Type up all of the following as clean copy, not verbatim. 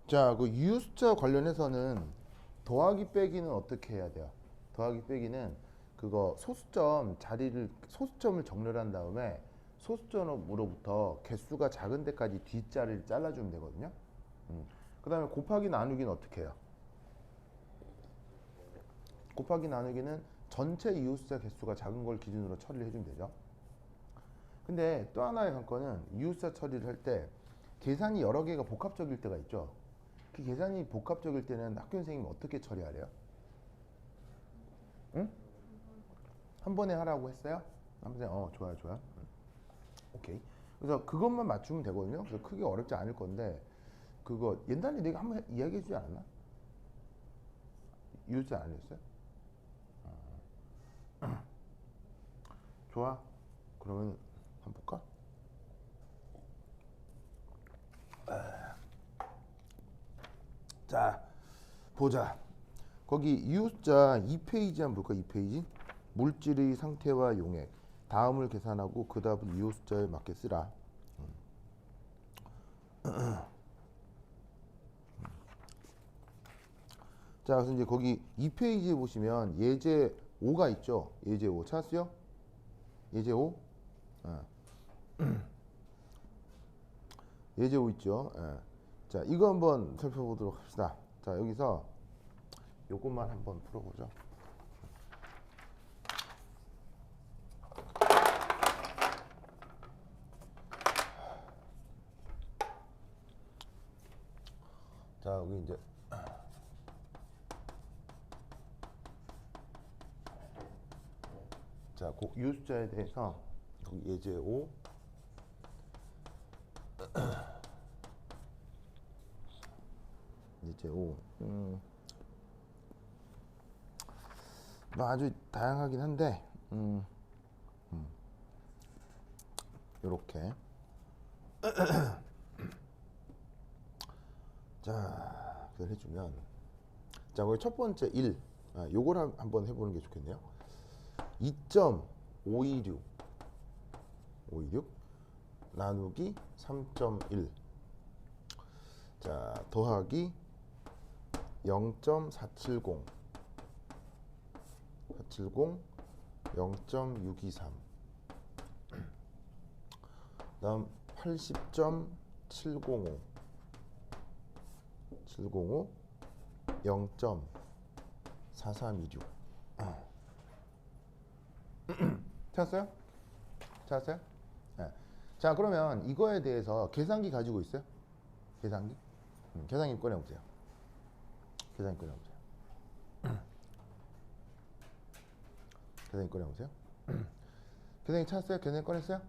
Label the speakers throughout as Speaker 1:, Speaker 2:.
Speaker 1: 자, 그 유효숫자 관련해서는 더하기 빼기는 어떻게 해야 돼요? 더하기 빼기는 그거 소수점을 정렬한 다음에 소수점으로부터 개수가 작은 데까지 뒷자리를 잘라주면 되거든요. 그 다음에 곱하기 나누기는 어떻게 해요? 곱하기 나누기는 전체 이웃숫자 개수가 작은 걸 기준으로 처리를 해주면 되죠. 근데 또 하나의 관건은 이웃숫자 처리를 할 때 계산이 여러 개가 복합적일 때가 있죠. 그 계산이 복합적일 때는 학교 선생님이 어떻게 처리하래요? 응? 한 번에 하라고 했어요? 한 번에 좋아요 좋아요. 오케이. 그래서 그것만 맞추면 되거든요. 그래서 크게 어렵지 않을 건데 그거 옛날에 내가 한번 이야기해 주지 않았나? 이웃숫자 안 했어요? 좋아. 그러면 한번 볼까? 자, 보자. 거기 이웃자 2페이지 한번 볼까? 2페이지. 물질의 상태와 용액. 다음을 계산하고 그 답을 이웃자에 맞게 쓰라. 자, 그래서 이제 거기 2페이지에 보시면 예제 5가 있죠. 예제 5 찾았어요? 예제 5? 예제 5 있죠. 자, 이거 한번 살펴보도록 합시다. 자, 여기서 요것만 한번 풀어보죠. 자, 여기 이제 자, 이웃숫자에 대해서 여기 예제 5 예제 5 뭐 아주 다양하긴 한데 요렇게 자, 그걸 해주면 자, 거기 첫 번째 1 요걸 한번 해보는 게 좋겠네요. 2.526 나누기 3.1 자, 더하기 0.470 0.623 다음 80.705 0.4326 찾았어요? 찾았어요? 네. 자, 그러면 이거에 대해서 계산기 가지고 있어요? 계산기? 계산기 꺼내보세요. 계산기 꺼내보세요. 계산기 꺼내보세요. 계산기 찾았어요? 계산기 꺼냈어요?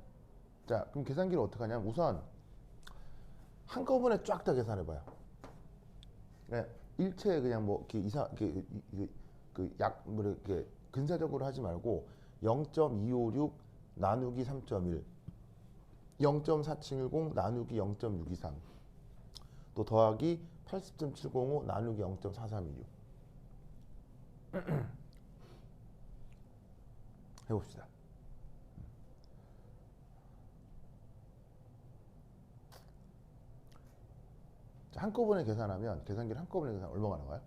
Speaker 1: 자, 그럼 계산기를 어떻게 하냐면 우선 한꺼번에 쫙 다 계산해봐요. 네, 일체 그냥 뭐 이렇게 뭐 이렇게 근사적으로 하지 말고 0.256 나누기 3.1 0.470 나누기 0.623 또 더하기 80.705 나누기 0.4326 해봅시다. 자, 한꺼번에 계산하면 계산기를 한꺼번에 계산하면 얼마가 나와요?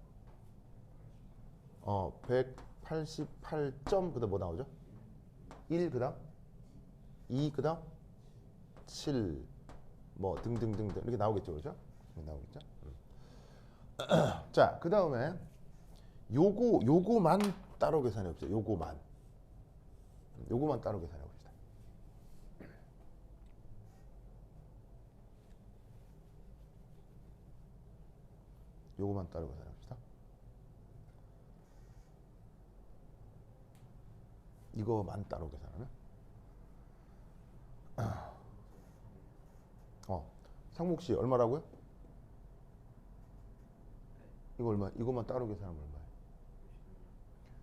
Speaker 1: 188점 그다음 뭐 나오죠? 1 그다음 2 그다음 7 뭐 등등등등 이렇게 나오겠죠, 그렇죠? 나오겠죠. 자, 그 다음에 요거만 따로 계산해 봅시다. 요거만 따로 계산해 봅시다. 요거만 따로 계산해 봅시다. 이거만 따로 계산하면 상목 씨 얼마라고요? 이거 얼마? 이거만 따로 계산하면 얼마예요?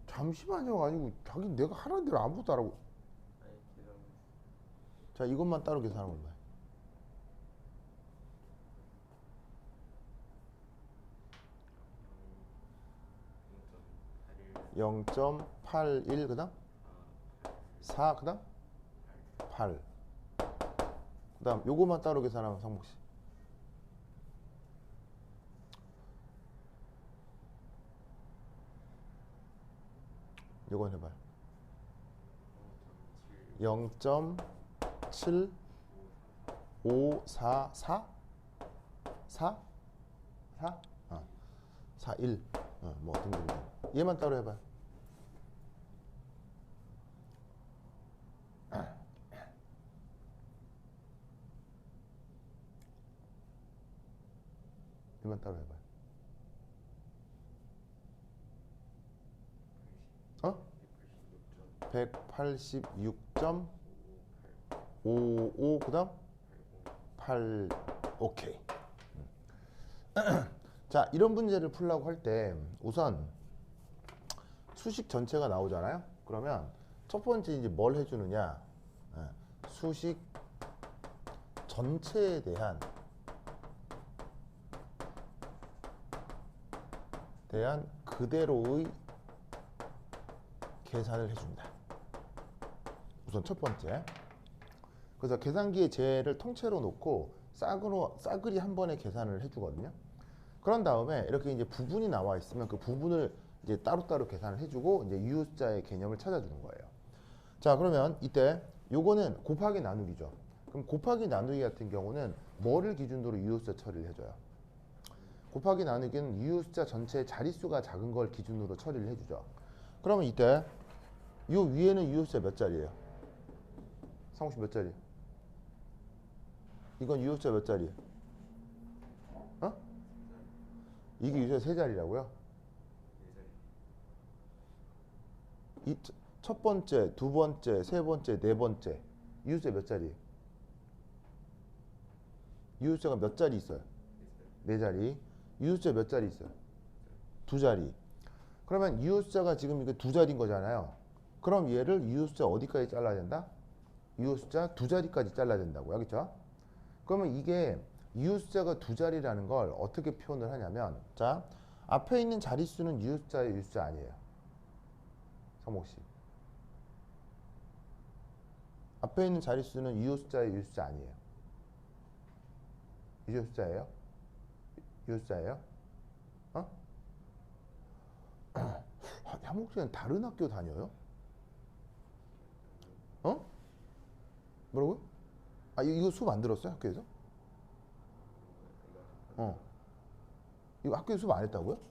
Speaker 1: 잠시만요. 아니고 자기 내가 하라는 대로 아무것도 안 하고. 자, 이것만 따로 계산하면 얼마예요? 0.81 그다음 4 그다음 8 그다음 요거만 따로 계산하면 상목 씨 이건 해봐요. 0.7544 4? 4? 41. 뭐 어떤 거죠? 얘만 따로 해봐요. 얘만 따로 해봐요. 어? 186.55 그다음 8. 오케이. 자, 이런 문제를 풀려고 할 때 우선 수식 전체가 나오잖아요. 그러면 첫 번째 이제 뭘 해주느냐? 수식 전체에 대한 그대로의 계산을 해준다. 우선 첫 번째. 그래서 계산기에 쟤를 통째로 놓고 싸그리 한 번에 계산을 해주거든요. 그런 다음에 이렇게 이제 부분이 나와 있으면 그 부분을 이제 따로따로 계산을 해주고 이제 유효숫자의 개념을 찾아주는 거예요. 자, 그러면 이때 요거는 곱하기 나누기죠. 그럼 곱하기 나누기 같은 경우는 뭐를 기준으로 유효숫자 처리를 해줘요? 곱하기 나누기는 유효숫자 전체의 자릿수가 작은 걸 기준으로 처리를 해주죠. 그러면 이때 요 위에는 유효숫자 몇 자리예요? 상욱 씨 몇 자리? 이건 유효숫자 몇 자리예요? 어? 이게 유효숫자 세 자리라고요? 이 첫 번째, 두 번째, 세 번째, 네 번째 유효숫자 몇 자리예요? 유효숫자가 몇 자리 있어요? 네 자리. 유효숫자 몇 자리 있어요? 두 자리. 그러면 유효숫자가 지금 이게 두 자리인 거잖아요. 그럼 얘를 유효숫자 어디까지 잘라야 된다? 유효숫자 두 자리까지 잘라야 된다고. 알겠죠? 그러면 이게 유효숫자가 두 자리라는 걸 어떻게 표현을 하냐면, 자, 앞에 있는 자릿수는 유효숫자의 유효숫자 아니에요. 성목 씨. 앞에 있는 자릿수는 유효숫자의 유효숫자 아니에요. 유효숫자예요? 유효숫자예요? 어? 현목 씨는 다른 학교 다녀요? 어? 뭐라고요? 아, 이거 수업 안 들었어요? 학교에서? 이거 학교에서 수업 안 했다고요?
Speaker 2: 네.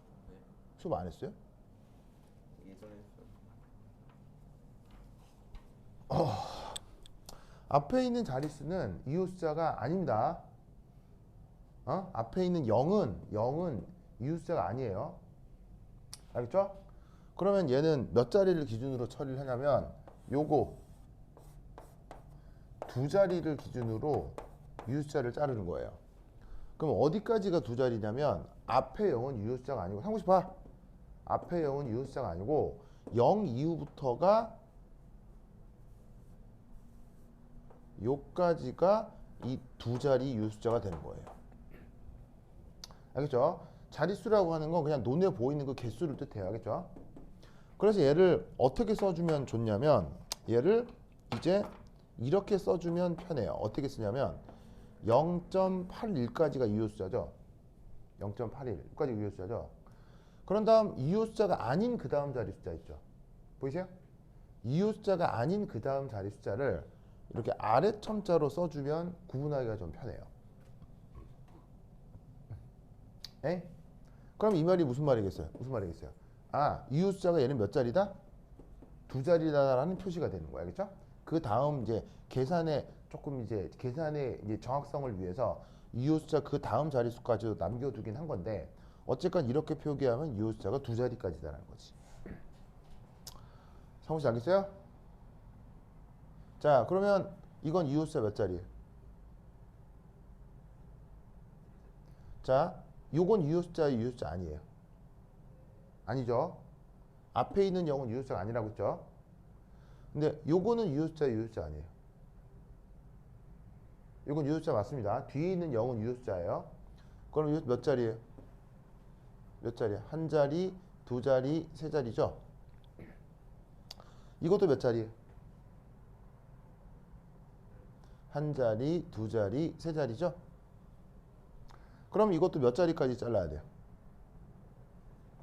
Speaker 1: 수업 안 했어요?
Speaker 2: 예전에 했어요.
Speaker 1: 앞에 있는 자릿수는 이웃숫자가 아닙니다. 앞에 있는 0은 이웃숫자가 아니에요. 알겠죠? 그러면 얘는 몇 자리를 기준으로 처리를 하냐면 요거 두 자리를 기준으로 이웃숫자를 자르는 거예요. 그럼 어디까지가 두 자리냐면 앞에 0은 이웃숫자가 아니고, 상무씨 봐. 앞에 0은 이웃숫자가 아니고 0 이후부터가 요까지가 이 두 자리 유효숫자가 되는 거예요. 알겠죠? 자릿수라고 하는 건 그냥 눈에 보이는 그 개수를 뜻해요. 알겠죠? 그래서 얘를 어떻게 써주면 좋냐면, 얘를 이제 이렇게 써주면 편해요. 어떻게 쓰냐면 0.81까지가 유효숫자죠. 0.81까지 유효숫자죠. 그런 다음 이효숫자가 아닌 그 다음 자리 숫자 있죠. 보이세요? 이효숫자가 아닌 그 다음 자리 숫자를 이렇게 아래 첨자로 써주면 구분하기가 좀 편해요. 에? 그럼 이 말이 무슨 말이겠어요? 무슨 말이겠어요? 아, 이효숫자가 얘는 몇 자리다? 두 자리다라는 표시가 되는 거야. 알겠죠? 그 다음 이제 계산의 정확성을 위해서 이효숫자 그 다음 자릿수까지도 남겨두긴 한 건데, 어쨌건 이렇게 표기하면 이효숫자가 두 자리까지다라는 거지. 성우 씨 알겠어요? 자, 그러면 이건 이효숫자 몇 자리예요? 자, 요건 이효숫자의 이효숫자 아니에요. 아니죠? 앞에 있는 0은 이효숫자가 아니라고 했죠? 근데 요거는 이효숫자의 이효숫자 아니에요. 이건 유효숫자 맞습니다. 뒤에 있는 0은 유효숫자예요. 그럼 이거 몇 자리예요? 몇 자리야? 한 자리, 두 자리, 세 자리죠? 이것도 몇 자리예요? 한 자리, 두 자리, 세 자리죠? 그럼 이것도 몇 자리까지 잘라야 돼요?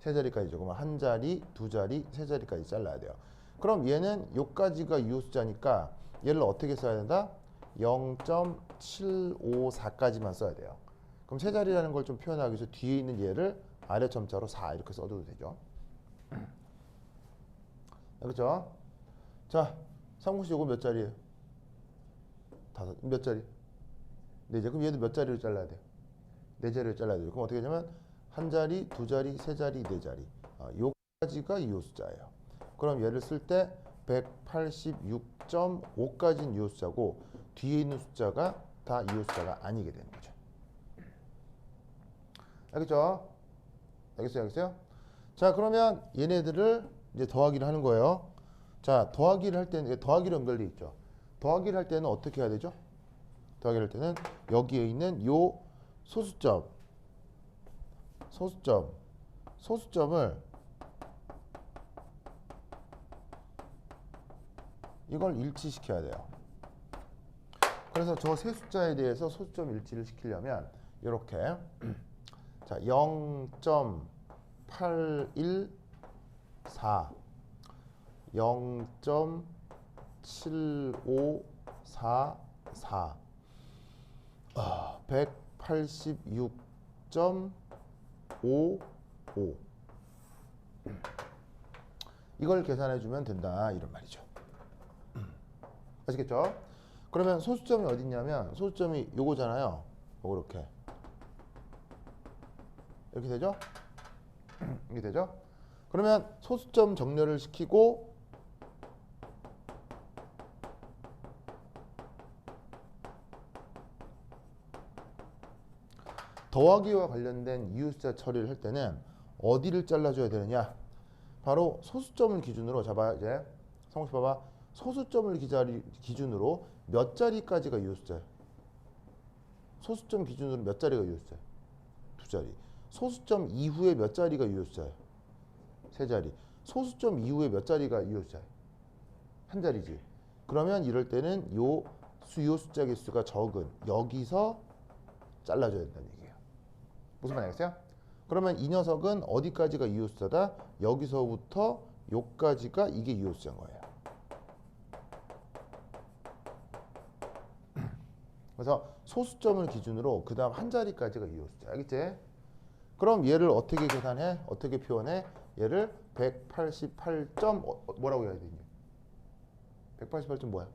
Speaker 1: 세 자리까지죠. 그러면 한 자리, 두 자리, 세 자리까지 잘라야 돼요. 그럼 얘는 요까지가 유효숫자니까 얘를 어떻게 써야 된다? 0.754까지만 써야 돼요. 그럼 세 자리라는 걸 좀 표현하기 위해서 뒤에 있는 얘를 아래 점자로 4 이렇게 써도 되죠. 그렇죠? 자, 삼국시 요거 몇 자리예요? 다섯. 몇 자리? 네 자리. 그럼 얘도 몇 자리로 잘라야 돼요? 네 자리로 잘라야 돼요. 그럼 어떻게 되냐면 한 자리, 두 자리, 세 자리, 네 자리. 요까지가 이효숫자예요. 그럼 얘를 쓸 때 186.5까지는 이효숫자고 뒤에 있는 숫자가 다 이효숫자가 아니게 되는 거죠. 알겠죠? 알겠어요? 자, 그러면 얘네들을 이제 더하기를 하는 거예요. 자, 더하기를 할 때는 더하기로 연결돼 있죠. 더하기를 할 때는 어떻게 해야 되죠? 더하기를 할 때는 여기에 있는 요 소수점을 이걸 일치시켜야 돼요. 그래서 저 세 숫자에 대해서 소수점 일치를 시키려면 이렇게 자 0.814 0.7544 186.55 이걸 계산해 주면 된다 이런 말이죠. 아시겠죠? 그러면 소수점이 어디 있냐면 소수점이 요거잖아요. 요렇게 이렇게 되죠? 이렇게 되죠? 그러면 소수점 정렬을 시키고 더하기와 관련된 이웃자 처리를 할 때는 어디를 잘라줘야 되느냐? 바로 소수점을 기준으로 잡아 이제 성우 씨 봐봐. 소수점을 기준으로 몇 자리까지가 이웃자예요? 소수점 기준으로 몇 자리가 이웃자예요? 두 자리. 소수점 이후에 몇 자리가 이웃자예요? 세 자리. 소수점 이후에 몇 자리가 이웃자예요? 한 자리지. 그러면 이럴 때는 요 수요 숫자 개수가 적은 여기서 잘라줘야 된다는 얘기예요. 무슨 말이겠어요? 그러면 이 녀석은 어디까지가 이웃수자다? 여기서부터 요까지가 이게 이웃수자인 거예요. 그래서 소수점을 기준으로 그 다음 한 자리까지가 이웃수자. 알겠지? 그럼 얘를 어떻게 계산해? 어떻게 표현해? 얘를 188. 뭐라고 해야 되니? 188점 뭐야?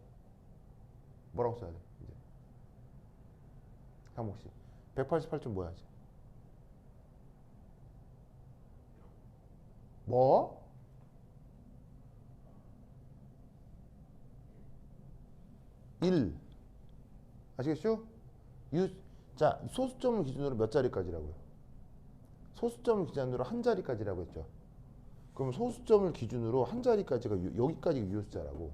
Speaker 1: 뭐라고 써야 돼? 이제 상목 씨. 188점 뭐야? 이제? 뭐? 일 아시겠죠? 자, 소수점을 기준으로 몇 자리까지라고요? 소수점을 기준으로 한 자리까지라고 했죠. 그럼 소수점을 기준으로 한 자리까지가 여기까지가 유효숫자라고.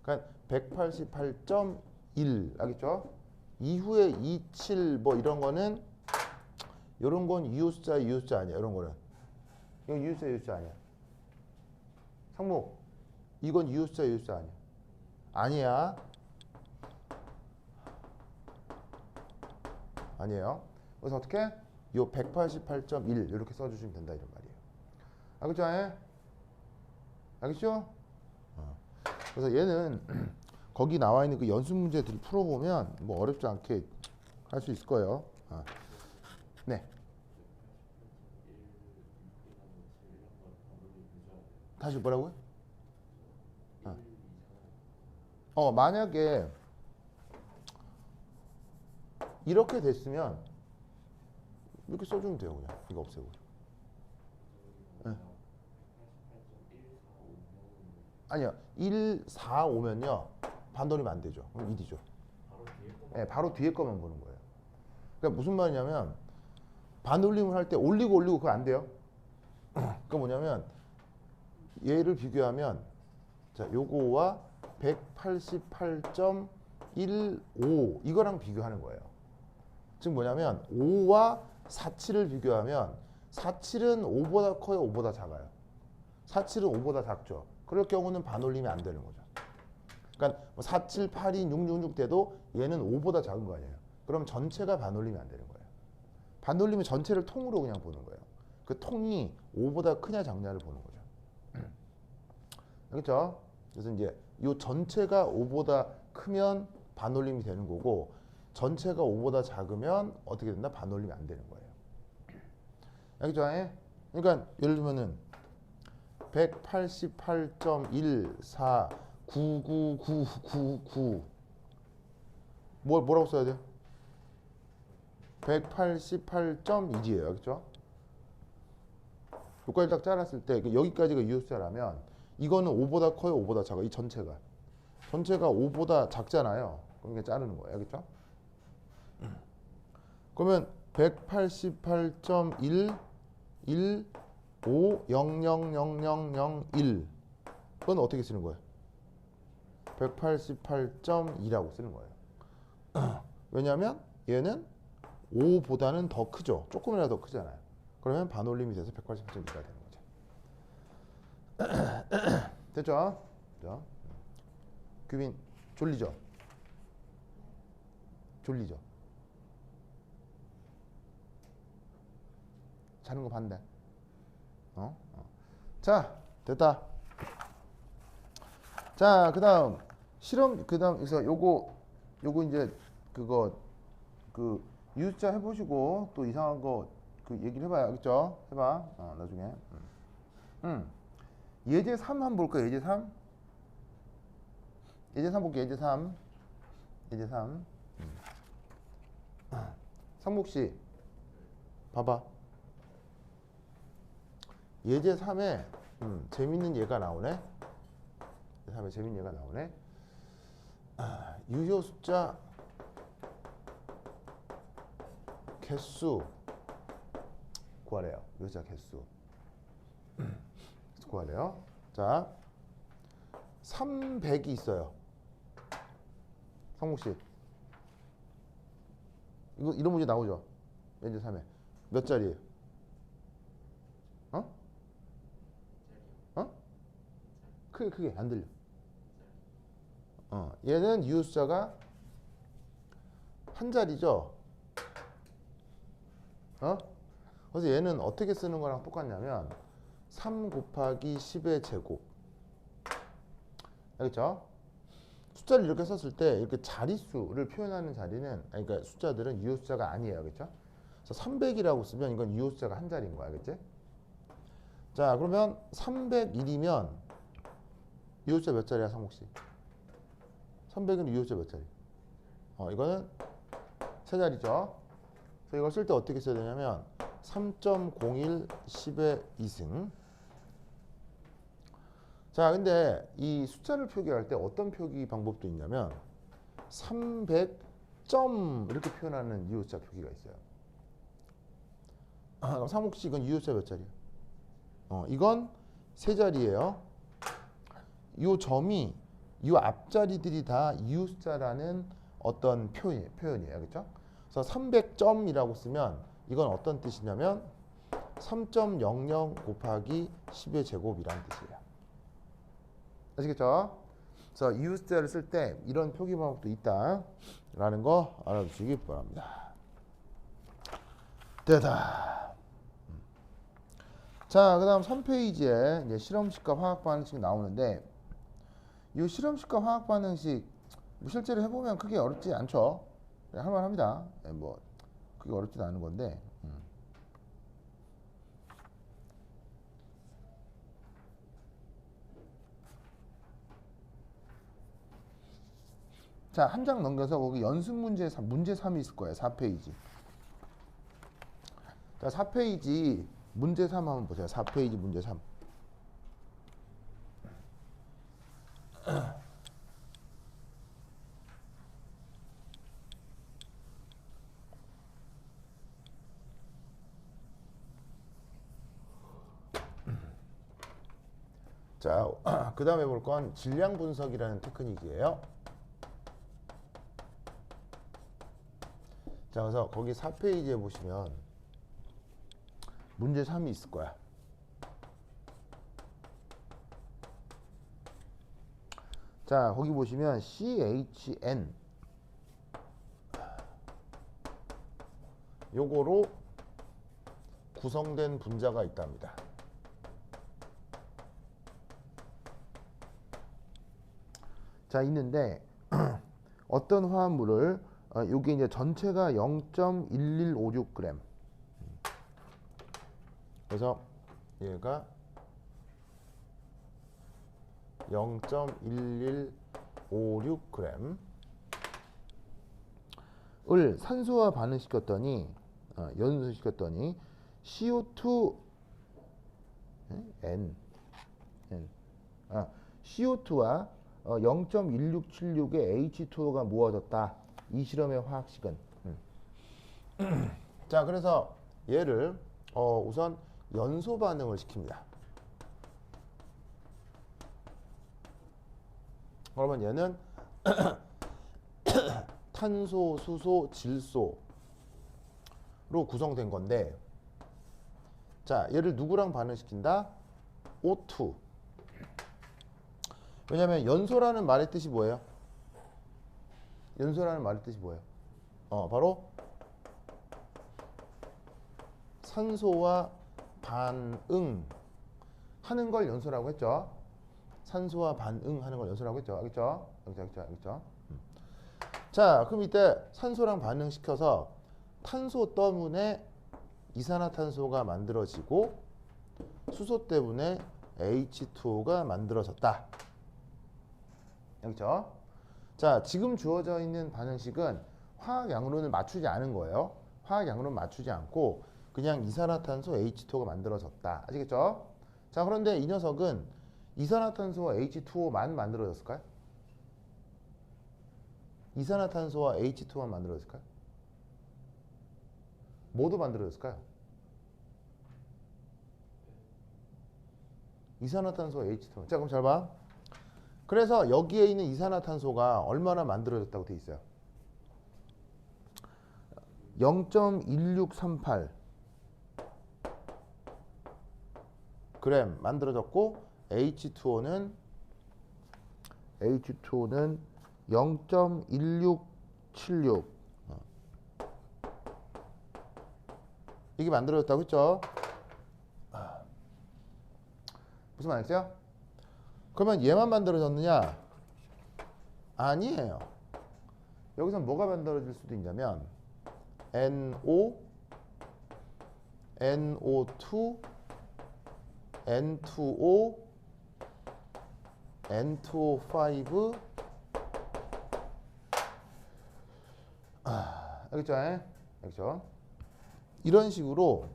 Speaker 1: 그러니까 188.1 알겠죠? 이후에 27 뭐 이런 거는 이런 건 유효숫자 아니야. 이런 거는 이건 유효숫자 아니야. 상무 이건 유효숫자 아니야. 아니야. 아니에요. 그래서 어떻게? 요 188.1 이렇게 써주시면 된다 이런 말이에요. 알겠죠? 알겠죠? 그래서 얘는 거기 나와 있는 그 연습 문제들을 풀어보면 뭐 어렵지 않게 할 수 있을 거예요. 네. 다시 뭐라고요? 만약에 이렇게 됐으면 이렇게 써주면 돼요. 그냥 이거 없애고. 네. 아니요. 1, 4, 5면요. 반돌이면 안 되죠. 그럼 1이죠. 네, 바로 뒤에 거만 보는 거예요. 그러니까 무슨 말이냐면 반올림을 할 때 올리고 그거 안 돼요. 그러니까 뭐냐면 얘를 비교하면 자, 요거와 188.15 이거랑 비교하는 거예요. 즉 뭐냐면 5와 47을 비교하면 47은 5보다 커요, 5보다 작아요? 47은 5보다 작죠. 그럴 경우는 반올림이 안 되는 거죠. 그러니까 47, 82, 6, 6, 6 돼도 얘는 5보다 작은 거 아니에요. 그럼 전체가 반올림이 안 되는 거예요. 반올림은 전체를 통으로 그냥 보는 거예요. 그 통이 5보다 크냐 작냐를 보는 거죠. 그렇죠? 그래서 이제 이 전체가 5보다 크면 반올림이 되는 거고 전체가 5보다 작으면 어떻게 된다? 반올림이 안 되는 거예요. 알겠죠? 그러니까 예를 들면은 188.149999 뭐라고 써야 돼요? 188.2지예요. 그렇죠? 여기까지 딱 잘랐을 때 여기까지가 유효수자라면 이거는 5보다 커요, 5보다 작아. 이 전체가 5보다 작잖아요. 그럼 이게 자르는 거예요. 그렇죠? 그러면 188.115000001 그건 어떻게 쓰는 거예요? 188.2라고 쓰는 거예요. 왜냐하면 얘는 5보다는 더 크죠. 조금이라도 더 크잖아요. 그러면 반올림이 돼서 188.2가 되는 거죠. 됐죠? 그죠? 규빈 졸리죠? 졸리죠? 자는 거 반대. 자, 됐다. 자, 그다음 실험 그다음 그래서 요거 이제 그거 그 유자 해보시고 또 이상한 거 그 얘기를 해봐요. 알겠죠? 해봐. 나중에. 예제 3 한번 볼까요? 예제 3. 예제 3 볼게요. 예제 3. 예제 3. 상목 씨, 봐봐. 예제 3에 재밌는 예가 나오네. 예제 3에 재밌는 예가 나오네. 유효 숫자 개수 구하래요. 유효 숫자 개수 구하래요. 자, 300이 있어요. 상목 씨, 이거 이런 문제 나오죠? 예제 3에 몇 자리예요? 크게 안 들려. 얘는 유효 숫자가 한 자리죠. 그래서 얘는 어떻게 쓰는 거랑 똑같냐면 3 곱하기 10의 제곱. 알겠죠? 숫자를 이렇게 썼을 때 이렇게 자릿수를 표현하는 자리는 그러니까 숫자들은 유효 숫자가 아니에요. 그렇죠? 그래서 300이라고 쓰면 이건 유효 숫자가 한 자리인 거야. 알겠지? 자, 그러면 301이면 유효 숫자 몇 자리야, 상목 씨? 300은 유효 숫자 몇 자리? 이거는 세 자리죠. 그래서 이걸 쓸 때 어떻게 써야 되냐면 3.01 10의 2승. 자, 근데 이 숫자를 표기할 때 어떤 표기 방법도 있냐면 300점 이렇게 표현하는 유효 숫자 표기가 있어요. 그럼 상목 씨 이건 유효 숫자 몇 자리야? 이건 세 자리예요. 이 점이 이 앞자리들이 다 이유 숫자라는 어떤 표현이에요. 그렇죠? 그래서 300점이라고 쓰면 이건 어떤 뜻이냐면 3.00 곱하기 10의 제곱이라는 뜻이에요. 아시겠죠? 그래서 이유 숫자를 쓸 때 이런 표기 방법도 있다라는 거 알아두시기 바랍니다. 됐다. 자, 그다음 3페이지에 이제 실험식과 화학 반응식 나오는데 이 실험식과 화학 반응식 뭐 실제로 해보면 크게 어렵지 않죠. 할만합니다. 뭐 그게 어렵지도 않은 건데. 자, 한 장 넘겨서 거기 연습 문제 3이 있을 거예요. 4페이지. 자, 4페이지 문제 3 한번 보세요. 4페이지 문제 3. 자, 그 다음에 볼 건 질량 분석이라는 테크닉이에요. 자, 그래서 거기 4페이지에 보시면 문제 3이 있을 거야. 자, 거기 보시면 CHN 요거로 구성된 분자가 있답니다. 자, 있는데 어떤 화합물을 여기 이제 전체가 0.1156g. 그래서 얘가 0.1156g 을 산소와 반응시켰더니 연소시켰더니 CO2 CO2와 0.1676의 H2O가 모아졌다. 이 실험의 화학식은. 자, 그래서 얘를 우선 연소 반응을 시킵니다. 그러면 얘는 탄소, 수소, 질소로 구성된 건데, 자, 얘를 누구랑 반응시킨다? O2. 왜냐하면 연소라는 말의 뜻이 뭐예요? 연소라는 말의 뜻이 뭐예요? 바로 산소와 반응하는 걸 연소라고 했죠. 산소와 반응하는 걸 연소라고 했죠. 알겠죠? 알겠죠? 자, 그럼 이때 산소랑 반응시켜서 탄소 때문에 이산화탄소가 만들어지고 수소 때문에 H2O가 만들어졌다. 알겠죠? 자, 지금 주어져 있는 반응식은 화학 양론을 맞추지 않은 거예요. 화학 양론 맞추지 않고 그냥 이산화탄소 H2O가 만들어졌다. 아시겠죠? 자, 그런데 이 녀석은 이산화탄소와 H2O만 만들어졌을까요? 이산화탄소와 H2O만 만들어졌을까요? 모두 만들어졌을까요? 이산화탄소와 H2O. 자, 그럼 잘 봐. 그래서 여기에 있는 이산화탄소가 얼마나 만들어졌다고 돼 있어요? 0.1638 g 만들어졌고 H2O는 0.1676 이게 만들어졌다고 했죠? 무슨 말이죠? 그러면 얘만 만들어졌느냐? 아니에요. 여기서 뭐가 만들어질 수도 있냐면 NO, NO2, N2O, N2O5 알겠죠? 알겠죠? 이런 식으로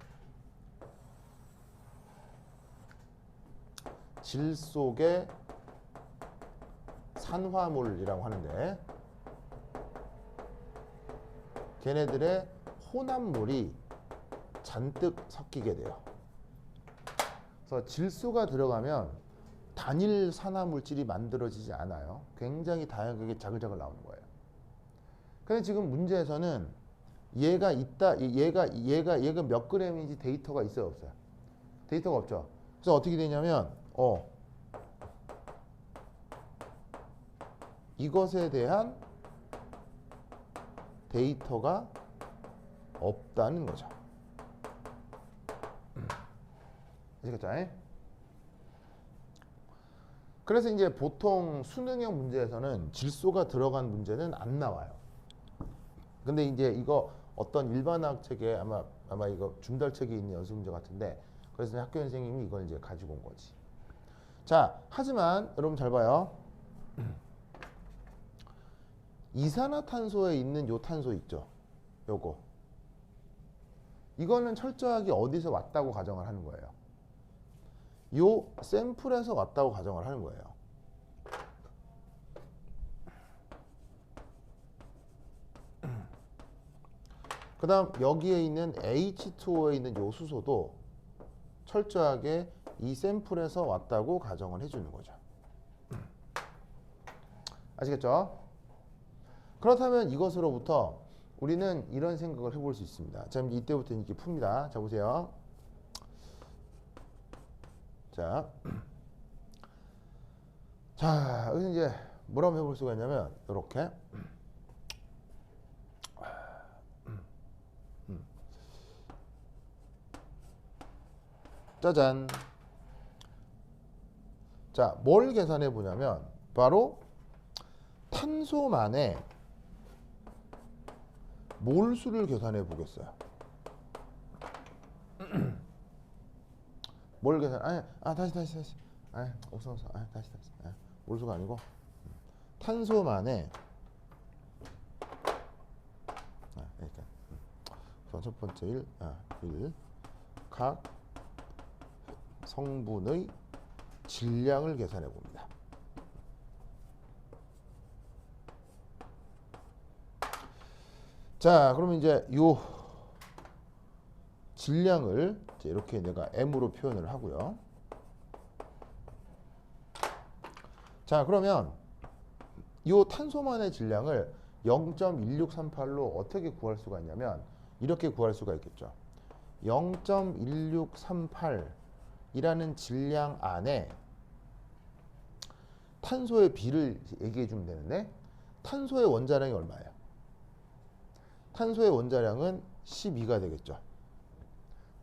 Speaker 1: 질 속의 산화물이라고 하는데 걔네들의 혼합물이 잔뜩 섞이게 돼요. 그래서 질소가 들어가면 단일 산화물질이 만들어지지 않아요. 굉장히 다양하게 자글자글 나오는 거예요. 근데 지금 문제에서는 얘가 있다, 얘가 몇 그램인지 데이터가 있어요, 없어요? 데이터가 없죠. 그래서 어떻게 되냐면 이것에 대한 데이터가 없다는 거죠. 아시겠죠? 그래서 이제 보통 수능형 문제에서는 질소가 들어간 문제는 안 나와요. 근데 이제 이거 어떤 일반학 책에 아마 이거 중달책에 있는 연습 문제 같은데 그래서 학교 선생님이 이걸 이제 가지고 온 거지. 자, 하지만 여러분 잘 봐요. 이산화탄소에 있는 요 탄소 있죠. 요거. 이거는 철저하게 어디서 왔다고 가정을 하는 거예요. 요 샘플에서 왔다고 가정을 하는 거예요. 그 다음 여기에 있는 H2O에 있는 요 수소도 철저하게 이 샘플에서 왔다고 가정을 해주는 거죠. 아시겠죠? 그렇다면 이것으로부터 우리는 이런 생각을 해볼 수 있습니다. 자, 이때부터 이렇게 풉니다. 자, 보세요. 자, 여기서 이제 뭐라고 해볼 수가 있냐면 이렇게 짜잔. 자, 뭘 계산해 보냐면 바로 탄소만의 몰수를 계산해 보겠어요. 뭘 계산? 다시. 없어. 다시. 몰수가 아니고 탄소만의 그러니까 우선 첫 번째 1 각 성분의 질량을 계산해 봅니다. 자, 그러면 이제 요 질량을 이제 이렇게 내가 m으로 표현을 하고요. 자, 그러면 요 탄소만의 질량을 0.1638로 어떻게 구할 수가 있냐면 이렇게 구할 수가 있겠죠. 0.1638이라는 질량 안에 탄소의 비를 얘기해 주면 되는데 탄소의 원자량이 얼마예요? 탄소의 원자량은 12가 되겠죠.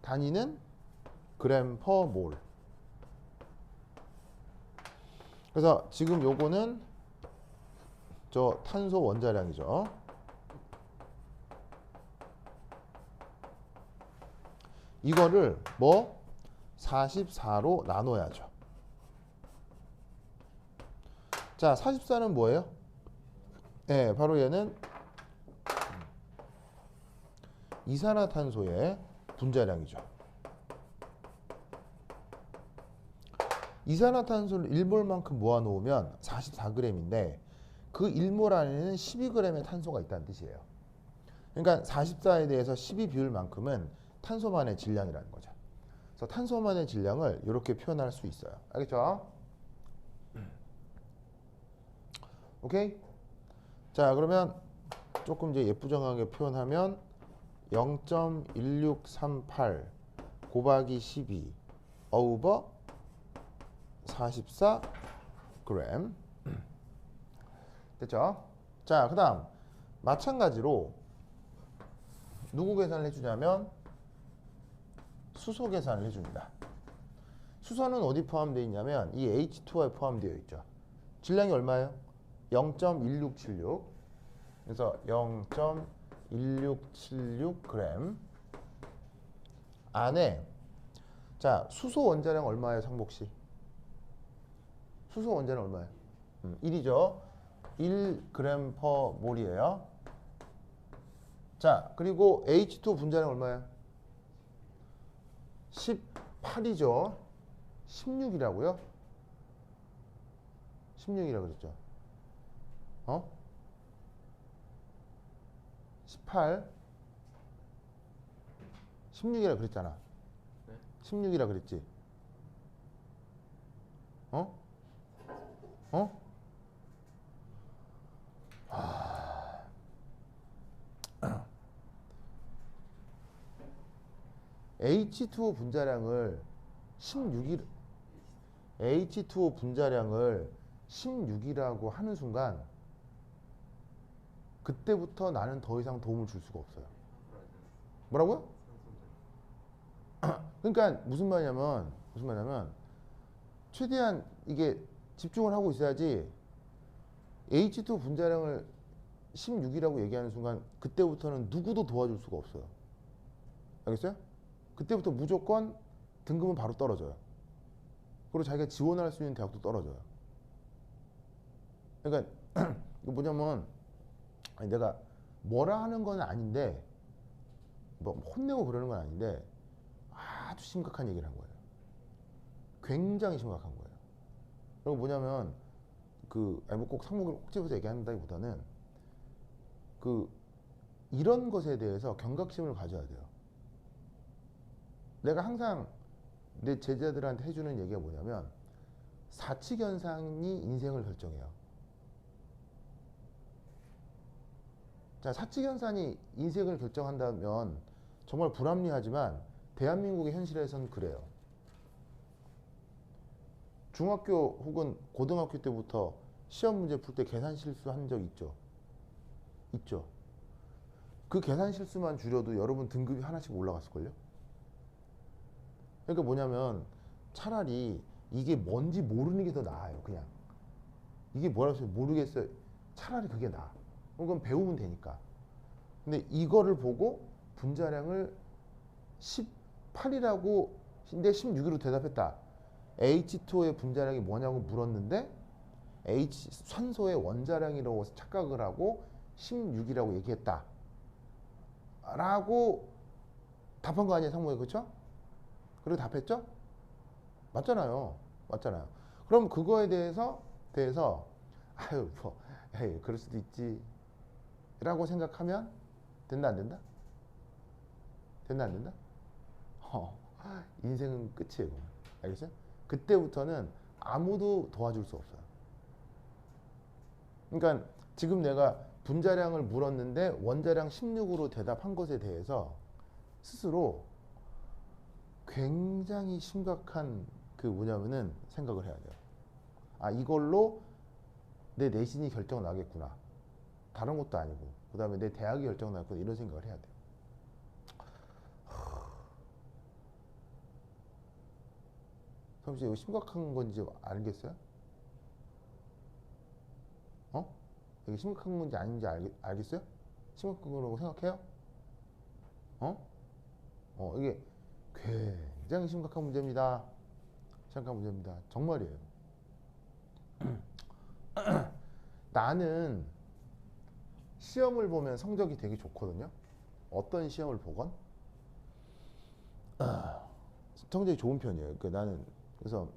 Speaker 1: 단위는 그램 퍼 몰. 그래서 지금 요거는 저 탄소 원자량이죠. 이거를 뭐 44로 나눠야죠. 자, 44는 뭐예요? 네, 바로 얘는 이산화탄소의 분자량이죠. 이산화탄소를 1몰만큼 모아놓으면 44g인데 그 1몰 안에는 12g의 탄소가 있다는 뜻이에요. 그러니까 44에 대해서 12 비율만큼은 탄소만의 질량이라는 거죠. 그래서 탄소만의 질량을 이렇게 표현할 수 있어요. 알겠죠? 오케이? 자, 그러면 조금 이제 예쁘장하게 표현하면 0.1638 곱하기 12 over 44g 됐죠? 자, 그 다음 마찬가지로 누구 계산을 해주냐면 수소 계산을 해줍니다. 수소는 어디 포함되어 있냐면 이 H2O에 포함되어 있죠. 질량이 얼마예요? 0.1676 그래서 0.1676g 안에 자, 수소 원자량 얼마예요, 상복씨? 수소 원자량 얼마예요? 1이죠. 1g per 몰이에요. 자, 그리고 H2 분자량 얼마예요? 18이죠. 16이라고요? 16이라고 그랬죠. 18 16이라 그랬잖아.
Speaker 2: 네?
Speaker 1: 16이라 그랬지. H2O 분자량을 16 분자량을 16이라고 하는 순간 그때부터 나는 더 이상 도움을 줄 수가 없어요. 뭐라고요? 그러니까 무슨 말이냐면 최대한 이게 집중을 하고 있어야지 H2 분자량을 16이라고 얘기하는 순간 그때부터는 누구도 도와줄 수가 없어요. 알겠어요? 그때부터 무조건 등급은 바로 떨어져요. 그리고 자기가 지원할 수 있는 대학도 떨어져요. 그러니까 이거 뭐냐면 내가 뭐라 하는 건 아닌데 뭐 혼내고 그러는 건 아닌데 아주 심각한 얘기를 한 거예요. 굉장히 심각한 거예요. 그리고 뭐냐면 꼭 상목을 꼭 집어서 얘기한다기보다는 이런 것에 대해서 경각심을 가져야 돼요. 내가 항상 내 제자들한테 해주는 얘기가 뭐냐면 사칙연산이 인생을 결정해요. 자, 사칙연산이 인생을 결정한다면 정말 불합리하지만 대한민국의 현실에선 그래요. 중학교 혹은 고등학교 때부터 시험 문제 풀 때 계산 실수한 적 있죠? 있죠. 그 계산 실수만 줄여도 여러분 등급이 하나씩 올라갔을걸요? 그러니까 뭐냐면 차라리 이게 뭔지 모르는 게 더 나아요. 그냥 이게 뭐라고 해서 모르겠어요. 차라리 그게 나아. 그건 배우면 되니까. 근데 이거를 보고 분자량을 18이라고 근데 16으로 대답했다. H2O의 분자량이 뭐냐고 물었는데 산소의 원자량이라고 착각을 하고 16이라고 얘기했다. 라고 답한 거 아니에요, 상무에. 그렇죠? 그리고 답했죠? 맞잖아요. 맞잖아요. 그럼 그거에 대해서 아유 뭐 에이 그럴 수도 있지 라고 생각하면 된다 안 된다? 된다 안 된다? 인생은 끝이에요. 알겠어요? 그때부터는 아무도 도와줄 수 없어요. 그러니까 지금 내가 분자량을 물었는데 원자량 16으로 대답한 것에 대해서 스스로 굉장히 심각한 그 뭐냐면은 생각을 해야 돼요. 아, 이걸로 내 내신이 결정 나겠구나. 다른 것도 아니고. 그 다음에 내 대학이 결정 나겠구나. 이런 생각을 해야 돼요. 잠시 이거 심각한 건지 알겠어요? 이게 심각한 건지 아닌지 알겠어요? 심각한 거라고 생각해요? 이게 굉장히 심각한 문제입니다. 심각한 문제입니다. 정말이에요. 나는 시험을 보면 성적이 되게 좋거든요. 어떤 시험을 보건 성적이 좋은 편이에요. 그러니까 나는 그래서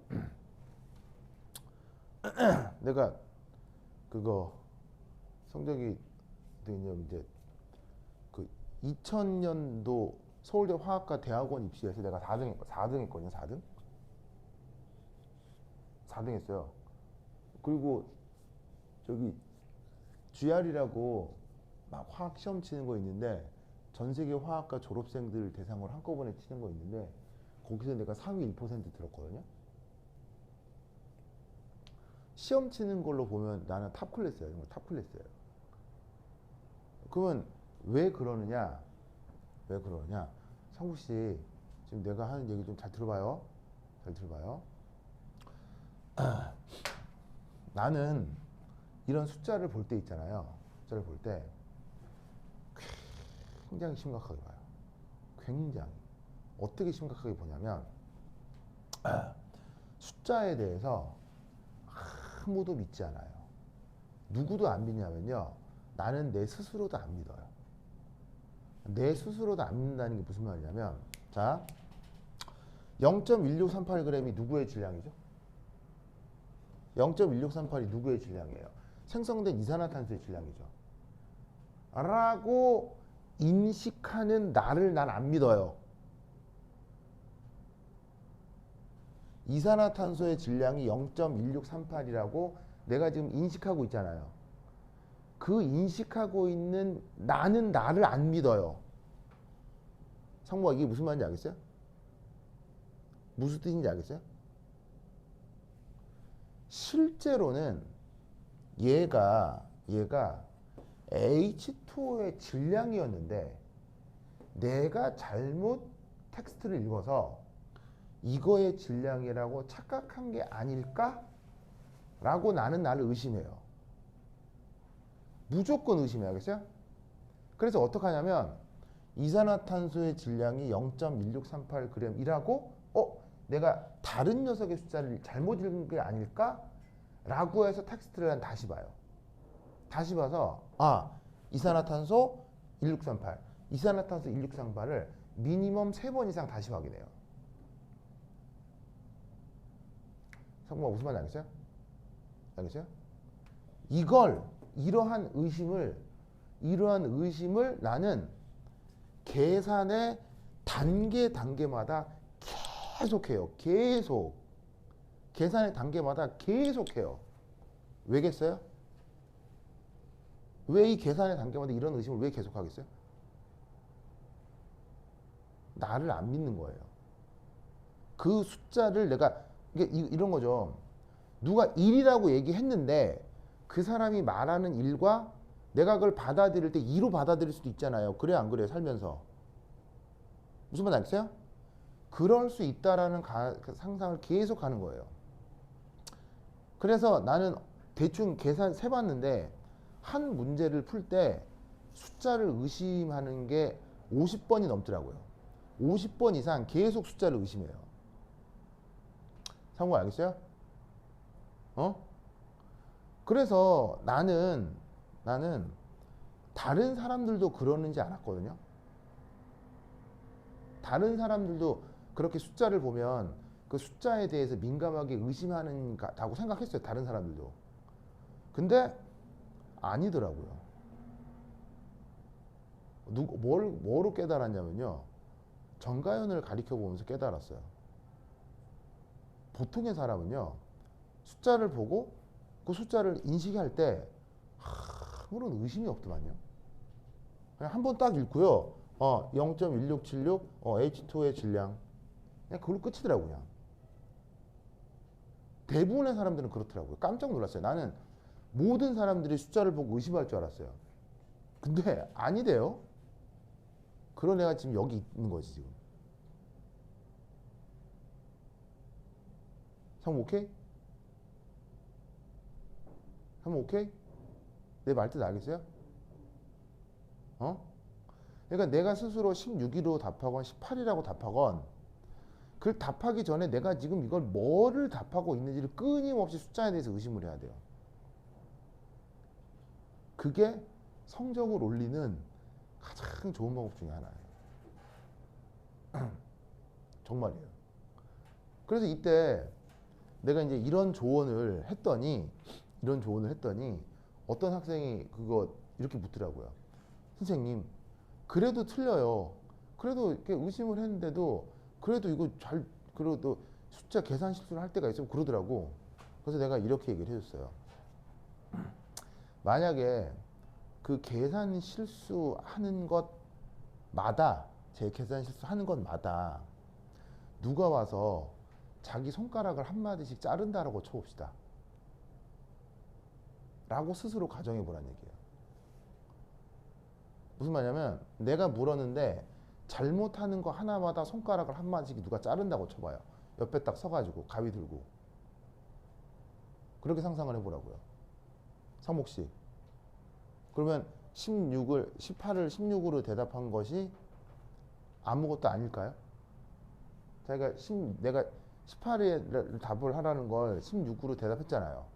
Speaker 1: 내가 그거 성적이 이제 그 2000년도 서울대 화학과 대학원 입시에서 내가 4등 했거든요. 4등 했어요. 그리고 저기 GR이라고 막 화학 시험 치는 거 있는데 전 세계 화학과 졸업생들 대상으로 한꺼번에 치는 거 있는데 거기서 내가 상위 1% 들었거든요. 시험 치는 걸로 보면 나는 탑 클래스예요. 탑 클래스예요. 그러면 왜 그러느냐? 상국 씨, 지금 내가 하는 얘기 좀 잘 들어봐요. 잘 들어봐요. 나는 이런 숫자를 볼 때 있잖아요. 숫자를 볼 때 굉장히 심각하게 봐요. 굉장히. 어떻게 심각하게 보냐면 숫자에 대해서 아무도 믿지 않아요. 누구도 안 믿냐면요. 나는 내 스스로도 안 믿어요. 내 스스로도 안 믿는다는 게 무슨 말이냐면 자, 0.1638g이 누구의 질량이죠? 0.1638이 누구의 질량이에요? 생성된 이산화탄소의 질량이죠. 라고 인식하는 나를 난 안 믿어요. 이산화탄소의 질량이 0.1638이라고 내가 지금 인식하고 있잖아요. 그 인식하고 있는 나는 나를 안 믿어요. 상무가 이게 무슨 말인지 알겠어요? 무슨 뜻인지 알겠어요? 실제로는 얘가 H2O의 질량이었는데 내가 잘못 텍스트를 읽어서 이거의 질량이라고 착각한 게 아닐까? 라고 나는 나를 의심해요. 무조건 의심해야겠어요? 그래서 어떻게 하냐면 이산화탄소의 질량이 0.1638g이라고 내가 다른 녀석의 숫자를 잘못 읽은 게 아닐까? 라고 해서 텍스트를 다시 봐요. 다시 봐서 이산화탄소 1638 이산화탄소 1638을 미니멈 3번 이상 다시 확인해요. 상무가 무슨 말인지 알겠어요? 알겠어요? 이러한 의심을 나는 계산의 단계마다 계속해요. 계산의 단계마다 계속해요. 왜겠어요? 왜 이 계산의 단계마다 이런 의심을 왜 계속하겠어요? 나를 안 믿는 거예요. 그 숫자를 내가 이런 거죠. 누가 1이라고 얘기했는데 그 사람이 말하는 1과 내가 그걸 받아들일 때 2로 받아들일 수도 있잖아요. 그래 안 그래요? 살면서. 무슨 말 알겠어요? 그럴 수 있다라는 그 상상을 계속 하는 거예요. 그래서 나는 대충 계산 세봤는데 한 문제를 풀 때 숫자를 의심하는 게 50번이 넘더라고요. 50번 이상 계속 숫자를 의심해요. 상호 알겠어요? 그래서 나는 다른 사람들도 그러는지 알았거든요. 다른 사람들도 그렇게 숫자를 보면 그 숫자에 대해서 민감하게 의심하는다고 생각했어요. 다른 사람들도. 근데 아니더라고요. 뭐로 깨달았냐면요. 정가연을 가리켜 보면서 깨달았어요. 보통의 사람은요. 숫자를 보고 그 숫자를 인식할 때 아무런 의심이 없더만요. 그냥 한 번 딱 읽고요. 0.1676 H2의 질량. 그냥 그걸로 끝이더라고요. 그냥. 대부분의 사람들은 그렇더라고요. 깜짝 놀랐어요. 나는 모든 사람들이 숫자를 보고 의심할 줄 알았어요. 근데 아니래요. 그런 애가 지금 여기 있는 거지 지금. 상 오케이? 상 오케이? 내 말 뜻 알겠어요? 그러니까 내가 스스로 16이라고 답하건 18이라고 답하건 그걸 답하기 전에 내가 지금 이걸 뭐를 답하고 있는지를 끊임없이 숫자에 대해서 의심을 해야 돼요. 그게 성적을 올리는 가장 좋은 방법 중에 하나예요. 정말이에요. 그래서 이때 내가 이제 이런 조언을 했더니 어떤 학생이 그거 이렇게 묻더라고요. 선생님, 그래도 틀려요. 그래도 이렇게 의심을 했는데도 그래도 이거 그래도 숫자 계산 실수를 할 때가 있으면 그러더라고. 그래서 내가 이렇게 얘기를 해줬어요. 만약에 그 계산 실수하는 것마다 제 계산 실수하는 것마다 누가 와서 자기 손가락을 한마디씩 자른다라고 쳐봅시다. 라고 스스로 가정해 보라는 얘기예요. 무슨 말이냐면 내가 물었는데 잘못하는 거 하나마다 손가락을 한마디씩 누가 자른다고 쳐봐요. 옆에 딱 서가지고 가위 들고. 그렇게 상상을 해보라고요. 상목씨. 그러면 18을 16으로 대답한 것이 아무것도 아닐까요? 자기가 내가 18에 답을 하라는 걸 16으로 대답했잖아요.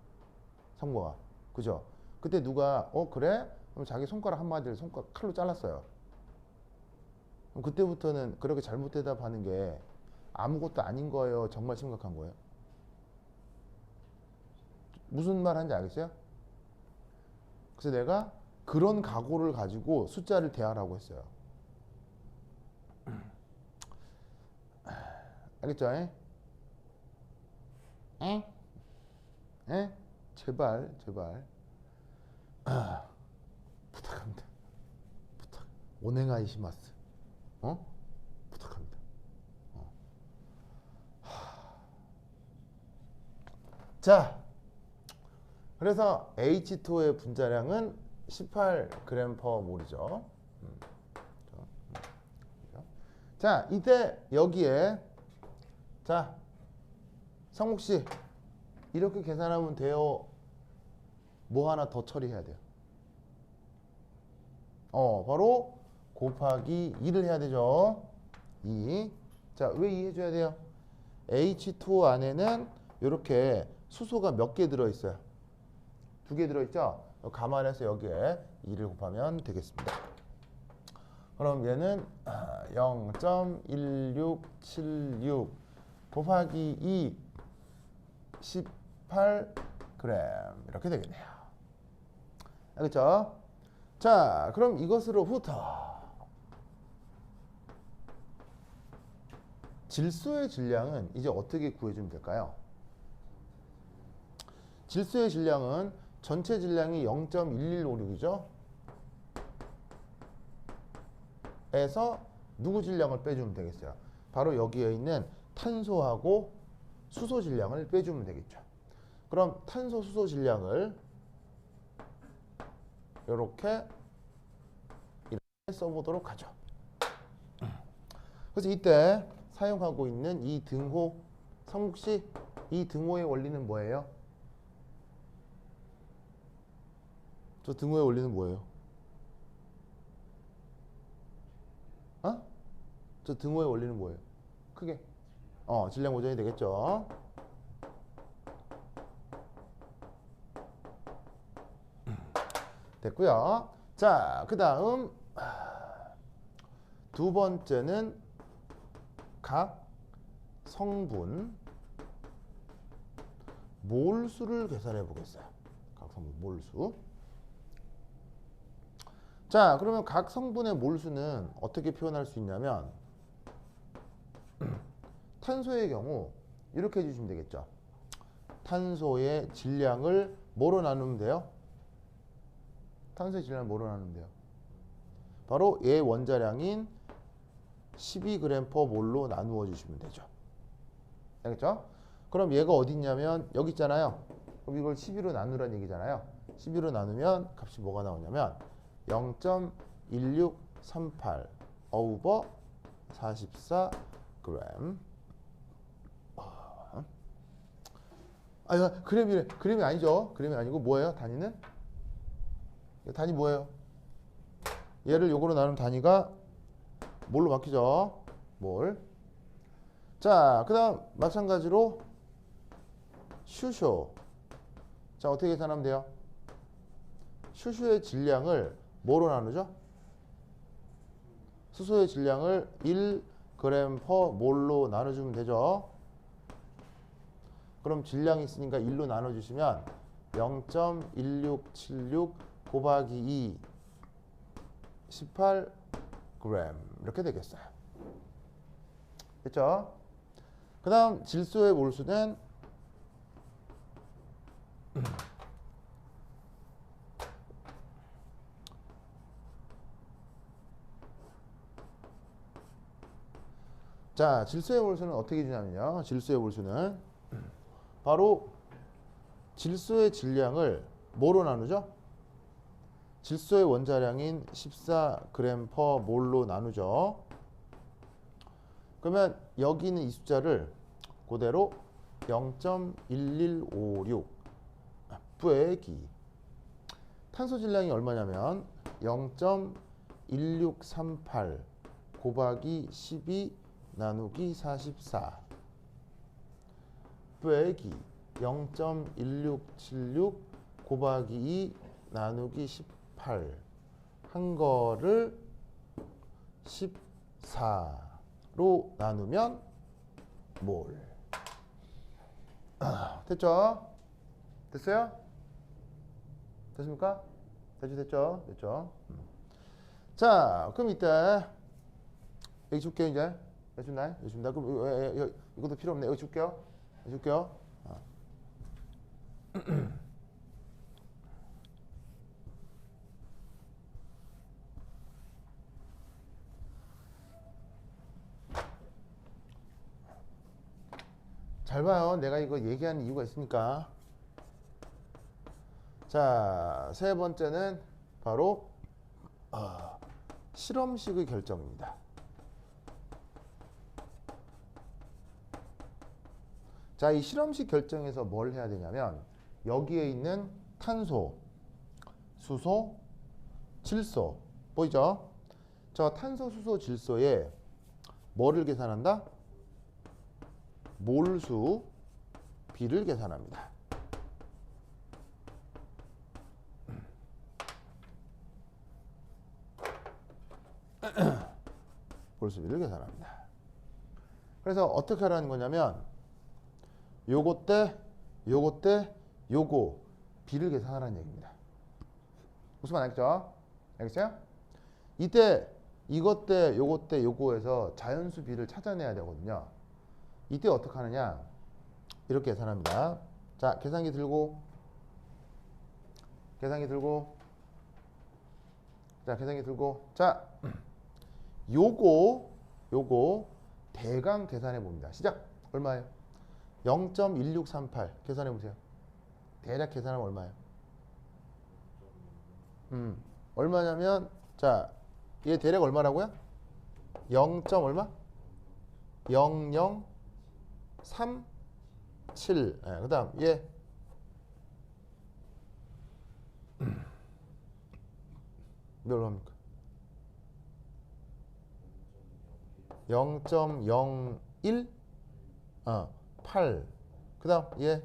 Speaker 1: 상모가. 그죠? 그때 누가 그래? 그럼 자기 손가락 한마디를 칼로 잘랐어요. 그럼 그때부터는 그렇게 잘못 대답하는 게 아무것도 아닌 거예요? 정말 심각한 거예요? 무슨 말 하는지 알겠어요? 그래서 내가 그런 각오를 가지고 숫자를 대하라고 했어요. 알겠죠? 제발. 부탁합니다. 오네가이시마스. 부탁합니다. 자, 그래서 H2의 분자량은 18g/몰이죠. 자, 이때 여기에 자, 성욱씨 이렇게 계산하면 돼요. 뭐 하나 더 처리해야 돼요. 바로 곱하기 2를 해야 되죠. 2. 자, 왜 2 해줘야 돼요? H2O 안에는 이렇게 수소가 몇 개 들어있어요? 2개 들어있죠? 감안해서 여기에 2를 곱하면 되겠습니다. 그럼 얘는 0.1676 곱하기 2 18g 이렇게 되겠네요. 알겠죠? 자, 그럼 이것으로부터 질소의 질량은 이제 어떻게 구해주면 될까요? 질소의 질량은 전체 질량이 0.1156이죠. 에서 누구 질량을 빼주면 되겠어요? 바로 여기에 있는 탄소하고 수소 질량을 빼주면 되겠죠. 그럼 탄소, 수소 질량을 이렇게 써보도록 하죠. 그래서 이때 사용하고 있는 이 등호, 성국씨, 이 등호의 원리는 뭐예요? 저 등호의 원리는 뭐예요? 어? 저 등호의 원리는 뭐예요? 크게. 질량 보전이 되겠죠. 됐고요. 자, 그 다음 두 번째는 각 성분 몰수를 계산해 보겠어요. 각 성분 몰수. 자, 그러면 각 성분의 몰수는 어떻게 표현할 수 있냐면 탄소의 경우 이렇게 해주시면 되겠죠. 탄소의 질량을 뭐로 나누면 돼요? 탄소의 질량을 뭐로 나누면 돼요? 바로 얘 원자량인 12g/몰로 나누어 주시면 되죠. 알겠죠? 그럼 얘가 어디 있냐면 여기 있잖아요. 그럼 이걸 12로 나누라는 얘기잖아요. 12로 나누면 값이 뭐가 나오냐면 0.1638 over 44g. 그램이래. 그램이 아니죠. 그램이 아니고 뭐예요? 단위는? 단위 뭐예요? 얘를 요거로 나누면 단위가 몰로 바뀌죠. 몰. 자, 그 다음 마찬가지로 슈쇼. 자, 어떻게 계산하면 돼요? 슈쇼의 질량을 뭐로 나누죠? 수소의 질량을 1g/몰로 나눠주면 되죠. 그럼 질량이 있으니까 1로 나눠주시면 0.1676 곱하기 2 18g 이렇게 되겠어요. 됐죠? 그 다음 질소의 몰수는 자, 질소의 몰수는 어떻게 되냐면요. 질소의 몰수는 바로 질소의 질량을 뭐로 나누죠? 질소의 원자량인 14g/몰로 나누죠. 그러면 여기 있는 이 숫자를 그대로 0.1156 빼기 탄소 질량이 얼마냐면 0.1638 곱하기 12 나누기 44 빼기 0.1676 곱하기 2 나누기 18 한 거를 14로 나누면 몰. 됐죠? 됐어요? 됐습니까? 됐죠? 됐죠? 자, 그럼 이때 여기 줄게요. 이제 여기 준다. 여기 준다. 그럼 이것도 필요 없네. 여기 줄게요. 여기 줄게요. 잘 봐요. 내가 이거 얘기하는 이유가 있으니까. 자, 세 번째는 바로 실험식의 결정입니다. 자, 이 실험식 결정에서 뭘 해야 되냐면 여기에 있는 탄소, 수소, 질소 보이죠? 저 탄소, 수소, 질소에 뭐를 계산한다? 몰수 비를 계산합니다. 몰수비를 계산합니다. 그래서 어떻게 하라는 거냐면 요거 때 요거 비를 계산하라는 얘기입니다. 무슨 말 알겠죠? 알겠어요? 이때 이것 때 요거 때 요거에서 자연수 비를 찾아내야 되거든요. 이때 어떻게 하느냐? 이렇게 계산합니다. 자, 계산기 들고 자, 요거 대강 계산해 봅니다. 시작. 얼마예요? 0.1638 계산해 보세요. 대략 계산하면 얼마예요? 얼마냐면 자, 얘 대략 얼마라고요? 0. 얼마? 0.0037. 예, 그다음 얘 몇로 합니까? 0.01 8. 그다음 얘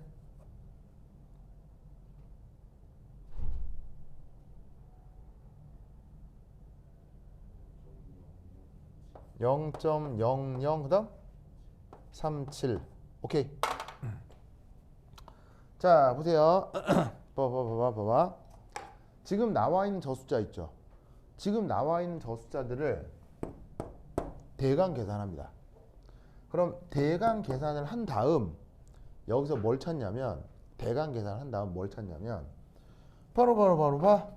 Speaker 1: 0.00 그다음 37. 오케이. 자, 보세요. 봐봐. 지금 나와 있는 저 숫자 있죠? 지금 나와 있는 저 숫자들을 대강 계산합니다. 그럼 대강 계산을 한 다음 여기서 뭘 찾냐면 대강 계산을 한 다음 뭘 찾냐면 바로 봐.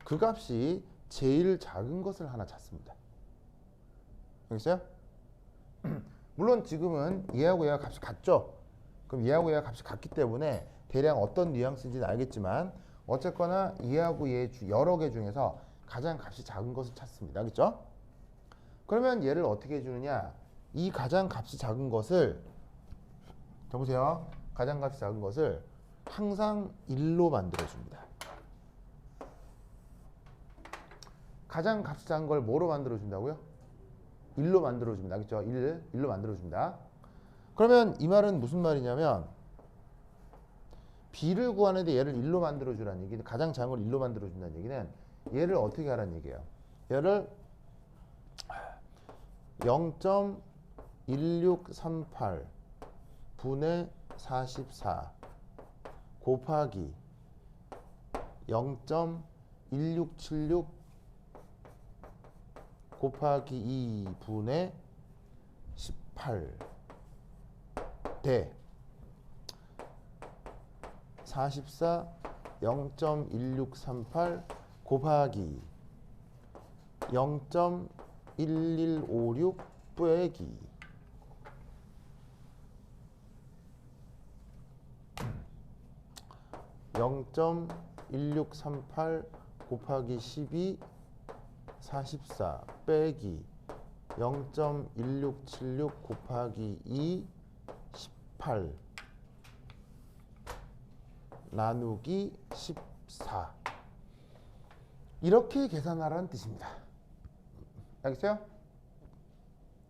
Speaker 1: 그 값이 제일 작은 것을 하나 찾습니다. 알겠어요? 물론 지금은 얘하고 얘가 값이 같죠? 그럼 얘하고 얘가 값이 같기 때문에 대략 어떤 뉘앙스인지는 알겠지만 어쨌거나 얘하고 얘 여러 개 중에서 가장 값이 작은 것을 찾습니다. 알겠죠? 그러면 얘를 어떻게 해주느냐? 이 가장 값이 작은 것을 자 보세요. 가장 값이 작은 것을 항상 1로 만들어줍니다. 가장 값이 작은 걸 뭐로 만들어준다고요? 1로 만들어줍니다. 알겠죠? 1로 만들어줍니다. 그러면 이 말은 무슨 말이냐면 b를 구하는데 얘를 1로 만들어주라는 얘기는 가장 작은 걸 1로 만들어준다는 얘기는 얘를 어떻게 하라는 얘기예요? 얘를 0.1638 분의 44 곱하기 0.1676 곱하기 2 분의 18 대 44 0.1638 곱하기 0.1156 빼기 0.1638 곱하기 12 44 빼기 0.1676 곱하기 2 18 나누기 14 이렇게 계산하라는 뜻입니다. 알겠어요?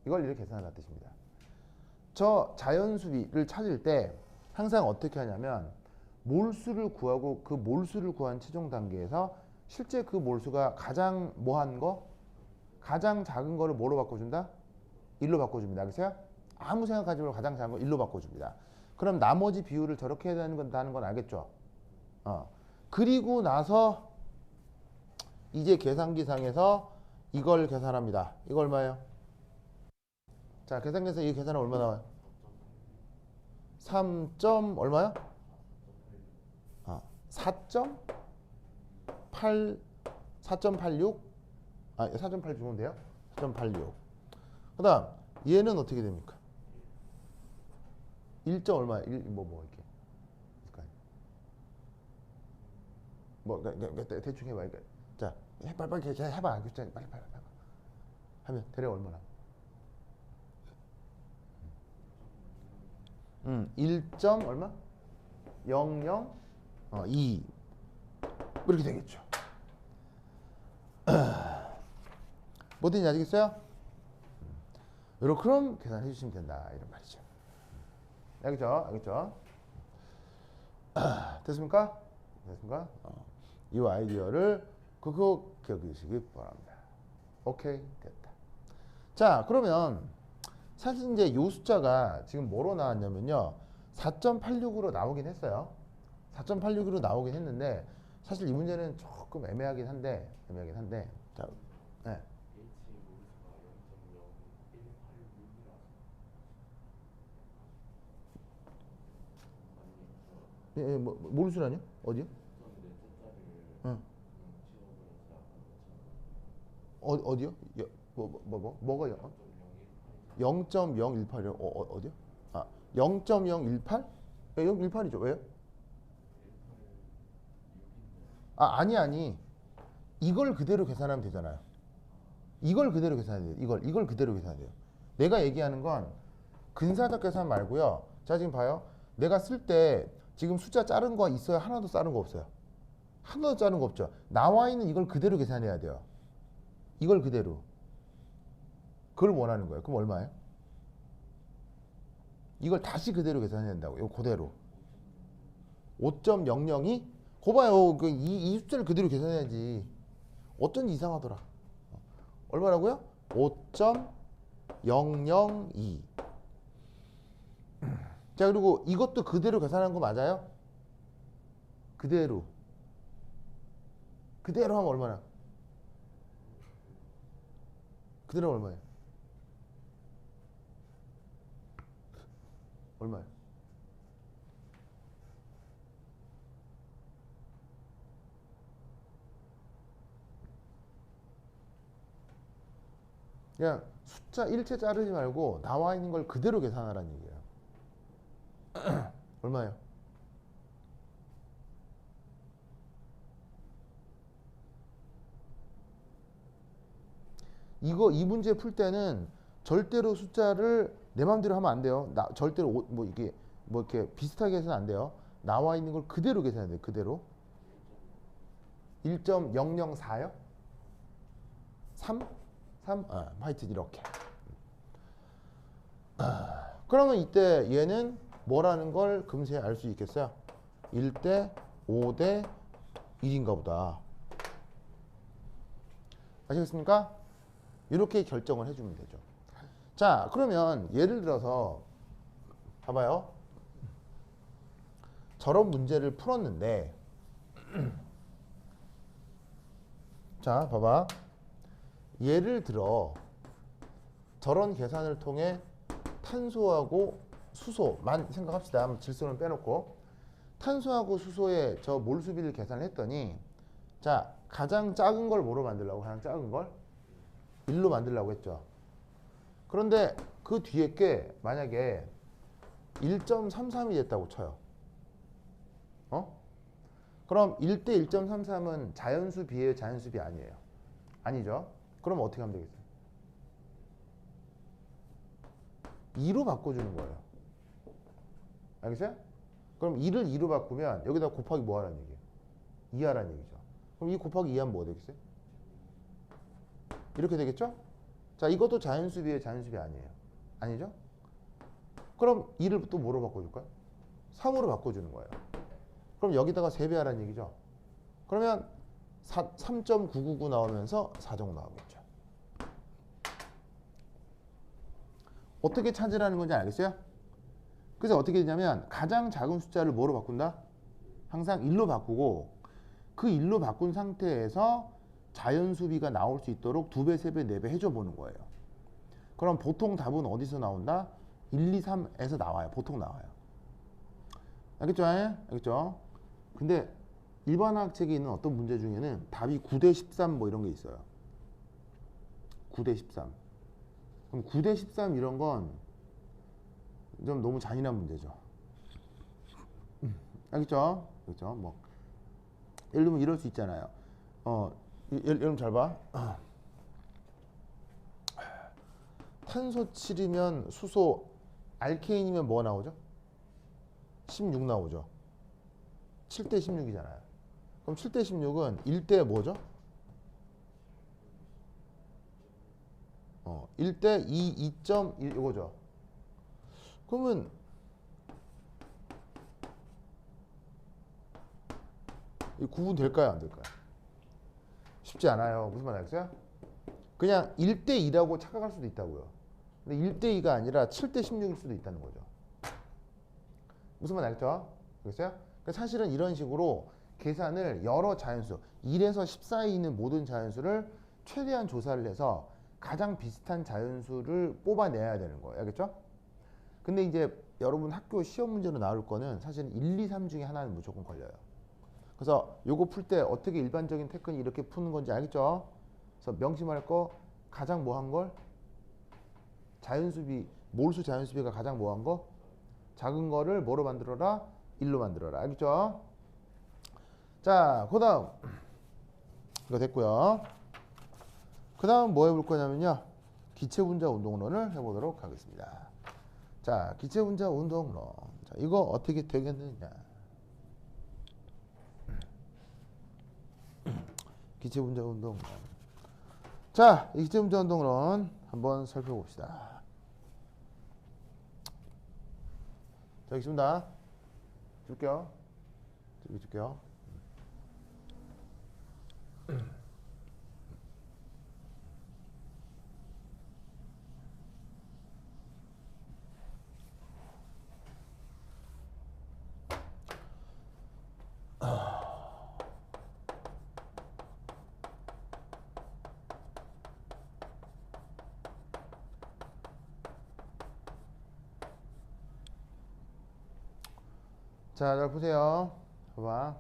Speaker 1: 이걸 이렇게 계산하라는 뜻입니다. 저 자연수비를 찾을 때 항상 어떻게 하냐면 몰수를 구하고 그 몰수를 구한 최종 단계에서 실제 그 몰수가 가장 뭐한 거? 가장 작은 거를 뭐로 바꿔준다? 1로 바꿔줍니다. 알겠어요? 아무 생각하지 말고 가장 작은 거 1로 바꿔줍니다. 그럼 나머지 비율을 저렇게 해야 되는 건 알겠죠? 그리고 나서 이제 계산기상에서 이걸 계산합니다. 이거 얼마예요? 자, 계산기에서 이 계산은 얼마 나와요? 3. 얼마요? 4.86 4.8 주면 돼요? 4.86 그 다음 얘는 어떻게 됩니까? 1. 얼마야? 1 뭐 이렇게 뭐 대충 해봐. 자, 빨리 해봐. 빨리 하면 대략 얼마나? 1. 얼마? 00 2 이렇게 되겠죠. 뭐든지 아시겠어요? 그럼 계산해 주시면 된다 이런 말이죠. 알겠죠? 됐습니까? 이 아이디어를 그거 기억하시기 바랍니다. 오케이, 됐다. 자, 그러면 사실 이제 이 숫자가 지금 뭐로 나왔냐면요, 4.86으로 나오긴 했어요. 4.86으로 나오긴 했는데 사실 이 문제는 조금 애매하긴 한데 자, 네. 뭐 몰수라뇨? 어디요? 어디요? 뭐가요? 0.018이요? 어디요? 0.018? 여기 18이죠. 왜요? 아니. 이걸 그대로 계산하면 되잖아요. 이걸 그대로 계산해야 돼요. 이걸 그대로 계산해야 돼요. 내가 얘기하는 건 근사적 계산 말고요. 자, 지금 봐요. 내가 쓸 때 지금 숫자 자른 거 있어요? 하나도 자른 거 없어요? 하나도 자른 거 없죠. 나와 있는 이걸 그대로 계산해야 돼요. 이걸 그대로. 그걸 원하는 거예요. 그럼 얼마예요? 이걸 다시 그대로 계산해야 된다고. 이거 그대로. 5.002? 거 봐요. 이 숫자를 그대로 계산해야지. 어쩐지 이상하더라. 얼마라고요? 5.002. 자, 그리고 이것도 그대로 계산한 거 맞아요? 그대로. 그대로 하면 얼마나? 그대로 하면 얼마예요? 얼마예요? 그냥 숫자 일체 자르지 말고 나와 있는 걸 그대로 계산하라는 얘기예요. 얼마예요? 이 문제 풀 때는 절대로 숫자를 내 마음대로 하면 안 돼요. 절대로 뭐 이렇게 비슷하게 해서는 안 돼요. 나와 있는 걸 그대로 계산해야 돼요. 그대로. 1.004요? 3? 3? 하여튼 이렇게. 그러면 이때 얘는 뭐라는 걸 금세 알 수 있겠어요? 1대 5대 1인가 보다. 아시겠습니까? 이렇게 결정을 해주면 되죠. 자, 그러면 예를 들어서 봐봐요. 저런 문제를 풀었는데 자, 봐봐. 예를 들어 저런 계산을 통해 탄소하고 수소만 생각합시다. 질소는 빼놓고 탄소하고 수소의 저 몰수비를 계산했더니 자, 가장 작은 걸 뭐로 만들려고? 가장 작은 걸 1로 만들려고 했죠. 그런데 그 뒤에 게 만약에 1.33이 됐다고 쳐요. 그럼 1대 1.33은 자연수 B예요? 자연수 B 아니에요? 아니죠. 그럼 어떻게 하면 되겠어요? 2로 바꿔주는 거예요. 알겠어요? 그럼 2를 2로 바꾸면 여기다 곱하기 뭐 하라는 얘기예요? 2 하라는 얘기죠. 그럼 2 곱하기 2 하면 뭐가 되겠어요? 이렇게 되겠죠? 자, 이것도 자연수 B예요? 자연수 B 아니에요? 아니죠? 그럼 2를 또 뭐로 바꿔줄까요? 3으로 바꿔주는 거예요. 그럼 여기다가 3배 하라는 얘기죠. 그러면 3.999 나오면서 4 정도 나오겠죠. 어떻게 찾으라는 건지 알겠어요? 그래서 어떻게 되냐면 가장 작은 숫자를 뭐로 바꾼다? 항상 1로 바꾸고 그 1로 바꾼 상태에서 자연수비가 나올 수 있도록 2배, 3배, 4배 해줘 보는 거예요. 그럼 보통 답은 어디서 나온다? 1, 2, 3에서 나와요. 보통 나와요. 알겠죠? 알겠죠? 근데 일반화학 책에 있는 어떤 문제 중에는 답이 9대 13 뭐 이런 게 있어요. 9대 13. 그럼 9대 13 이런 건 좀 너무 잔인한 문제죠. 알겠죠? 그렇죠? 뭐 예를 들면 이럴 수 있잖아요. 여러분 잘 봐. 탄소 7이면 수소 알케인이면 뭐가 나오죠? 16 나오죠. 7대 16이잖아요. 그럼 7대 16은 1대 뭐죠? 1대 2, 2.1 이거죠. 그러면 이 구분 될까요? 안 될까요? 쉽지 않아요. 무슨 말 알겠어요? 그냥 1대 2라고 착각할 수도 있다고요. 근데 1대 2가 아니라 7대 16일 수도 있다는 거죠. 무슨 말 알겠죠? 알겠어요? 그러니까 사실은 이런 식으로 계산을 여러 자연수 1에서 10 사이에 있는 모든 자연수를 최대한 조사를 해서 가장 비슷한 자연수를 뽑아내야 되는 거예요. 알겠죠? 근데 이제 여러분 학교 시험 문제로 나올 거는 사실 1, 2, 3 중에 하나는 무조건 걸려요. 그래서 요거 풀 때 어떻게 일반적인 테크닉 이렇게 푸는 건지 알겠죠? 그래서 명심할 거 가장 뭐한 걸? 자연수비, 몰수 자연수비가 가장 뭐한 거? 작은 거를 뭐로 만들어라? 1로 만들어라. 알겠죠? 자, 그 다음 이거 됐고요. 그 다음 뭐 해볼 거냐면요, 기체분자 운동론을 해보도록 하겠습니다. 자, 기체분자 운동론. 자, 이거 어떻게 되겠느냐. 기체분자 운동론. 자, 이 기체분자 운동론 한번 살펴봅시다. 자, 여기 있습니다. 줄게요. 여기 줄게요. 자, 잘 보세요. 봐봐.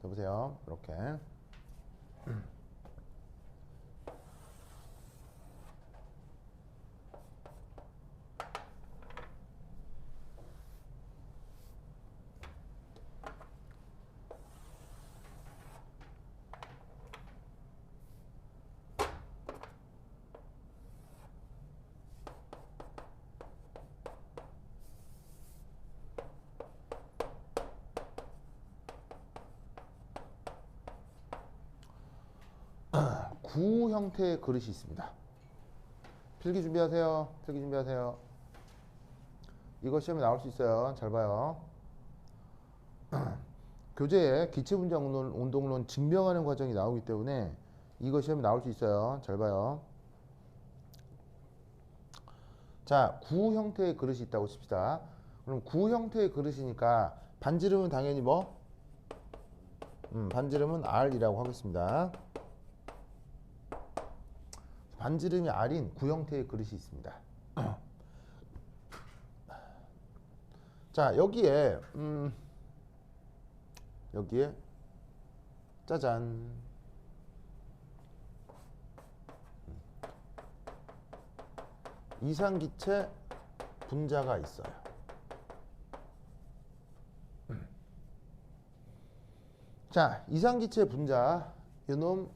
Speaker 1: 자, 보세요. 이렇게. 구 형태의 그릇이 있습니다. 필기 준비하세요. 필기 준비하세요. 이거 시험에 나올 수 있어요. 잘 봐요. 교재에 기체분자 운동론 증명하는 과정이 나오기 때문에 이거 시험에 나올 수 있어요. 잘 봐요. 자, 구 형태의 그릇이 있다고 칩시다. 그럼 구 형태의 그릇이니까 반지름은 당연히 뭐? 반지름은 R이라고 하겠습니다. 반지름이 R인 구 형태의 그릇이 있습니다. 자, 여기에 짜잔, 이상기체 분자가 있어요. 자, 이상기체 분자, 이놈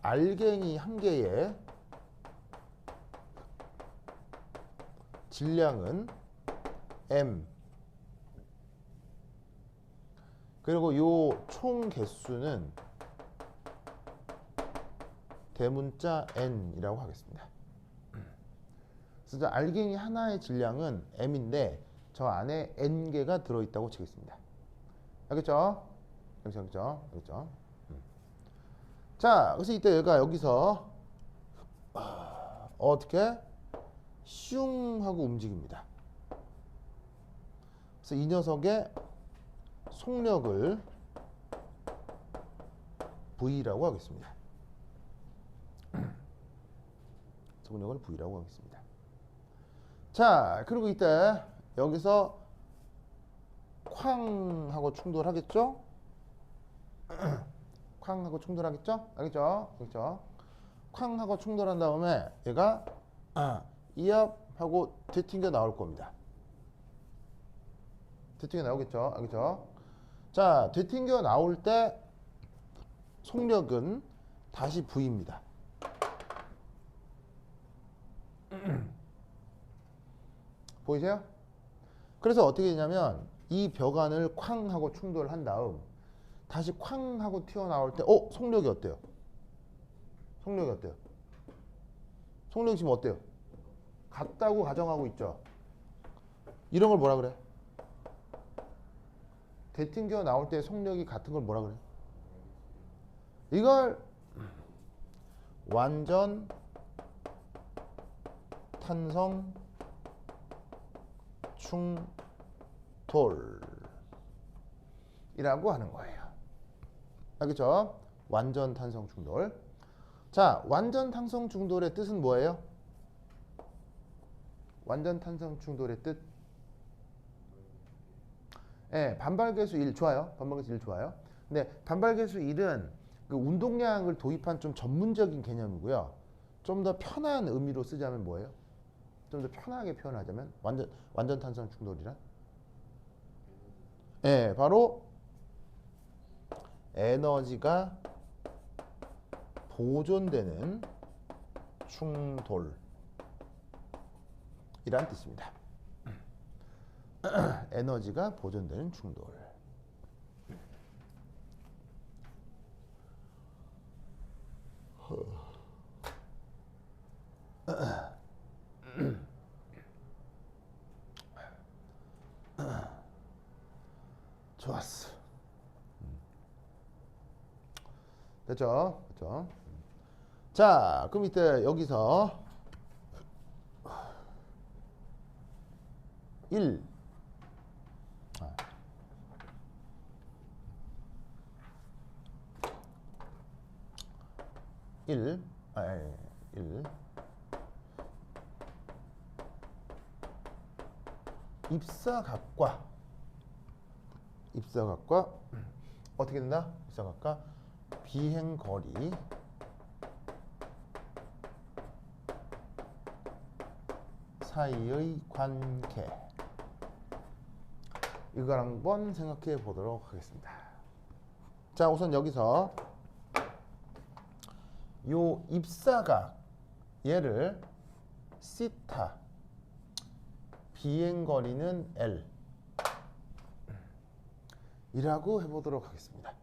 Speaker 1: 알갱이 한 개의 질량은 M, 그리고 요 총 개수는 대문자 N이라고 하겠습니다. 그래서 알갱이 하나의 질량은 M인데 저 안에 N개가 들어있다고 치겠습니다. 알겠죠? 알겠죠? 자, 그래서 이때 얘가 여기서 어떻게 슝 하고 움직입니다. 그래서 이 녀석의 속력을 V라고 하겠습니다. 속력을 V라고 하겠습니다. 자, 그리고 이때 여기서 쾅 하고 충돌하겠죠? 쾅 하고 충돌하겠죠? 알겠죠? 쾅 하고 충돌한 다음에 얘가 이압 하고 되튕겨 나올 겁니다. 되튕겨 나오겠죠? 알겠죠? 자, 되튕겨 나올 때 속력은 다시 V입니다. 보이세요? 그래서 어떻게 되냐면 이 벽안을 쾅 하고 충돌한 다음 다시 쾅 하고 튀어나올 때 속력이 어때요? 속력이 지금 어때요? 같다고 가정하고 있죠. 이런 걸 뭐라 그래? 되튕겨 나올 때 속력이 같은 걸 뭐라 그래? 이걸 완전 탄성 충돌이라고 하는 거예요. 알겠죠? 완전 탄성 충돌. 자, 완전 탄성 충돌의 뜻은 뭐예요? 완전 탄성 충돌의 뜻? 네, 반발계수 1 좋아요. 반발계수 1 좋아요. 근데 반발계수 1은 그 운동량을 도입한 좀 전문적인 개념이고요. 좀 더 편한 의미로 쓰자면 뭐예요? 좀 더 편하게 표현하자면 완전 탄성 충돌이란 예, 바로 에너지가 보존되는 충돌이란 뜻입니다. 에너지가 보존되는 충돌. 좋았어. 됐죠? 됐죠? 자, 그럼 이때 여기서 1 1 입사각과 어떻게 된다? 입사각과 비행거리 사이의 관계 이걸 한번 생각해 보도록 하겠습니다. 자, 우선 여기서 요 입사각 얘를 시타 비행거리는 L 이라고 해보도록 하겠습니다.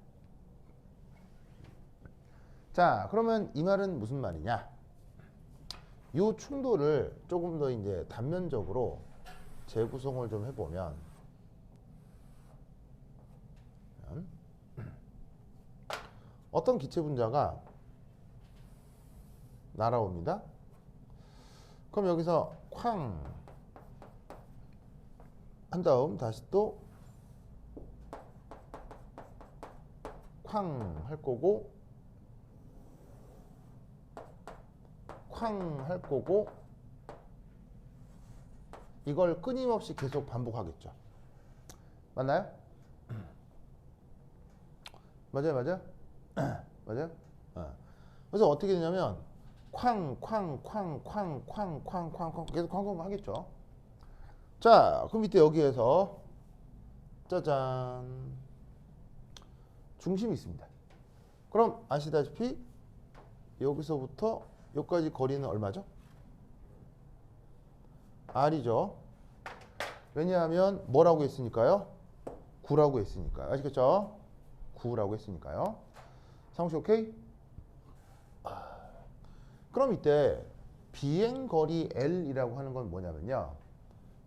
Speaker 1: 자, 그러면 이 말은 무슨 말이냐? 요 충돌을 조금 더 이제 단면적으로 재구성을 좀 해보면 어떤 기체 분자가 날아옵니다. 그럼 여기서 쾅 한 다음 다시 또 쾅 할 거고 쾅 할 거고 이걸 끊임없이 계속 반복하겠죠. 맞나요? 맞아요, 맞아요? 맞아요? 그래서 어떻게 되냐면 쾅 계속 쾅 하겠죠. 자, 그럼 이때 여기에서 짜잔 중심이 있습니다. 그럼 아시다시피 여기서부터 여기까지 거리는 얼마죠? R이죠. 왜냐하면 뭐라고 했으니까요? 9라고 했으니까요. 아시겠죠? 9라고 했으니까요. 상호 씨 오케이? 그럼 이때 비행거리 L이라고 하는 건 뭐냐면요.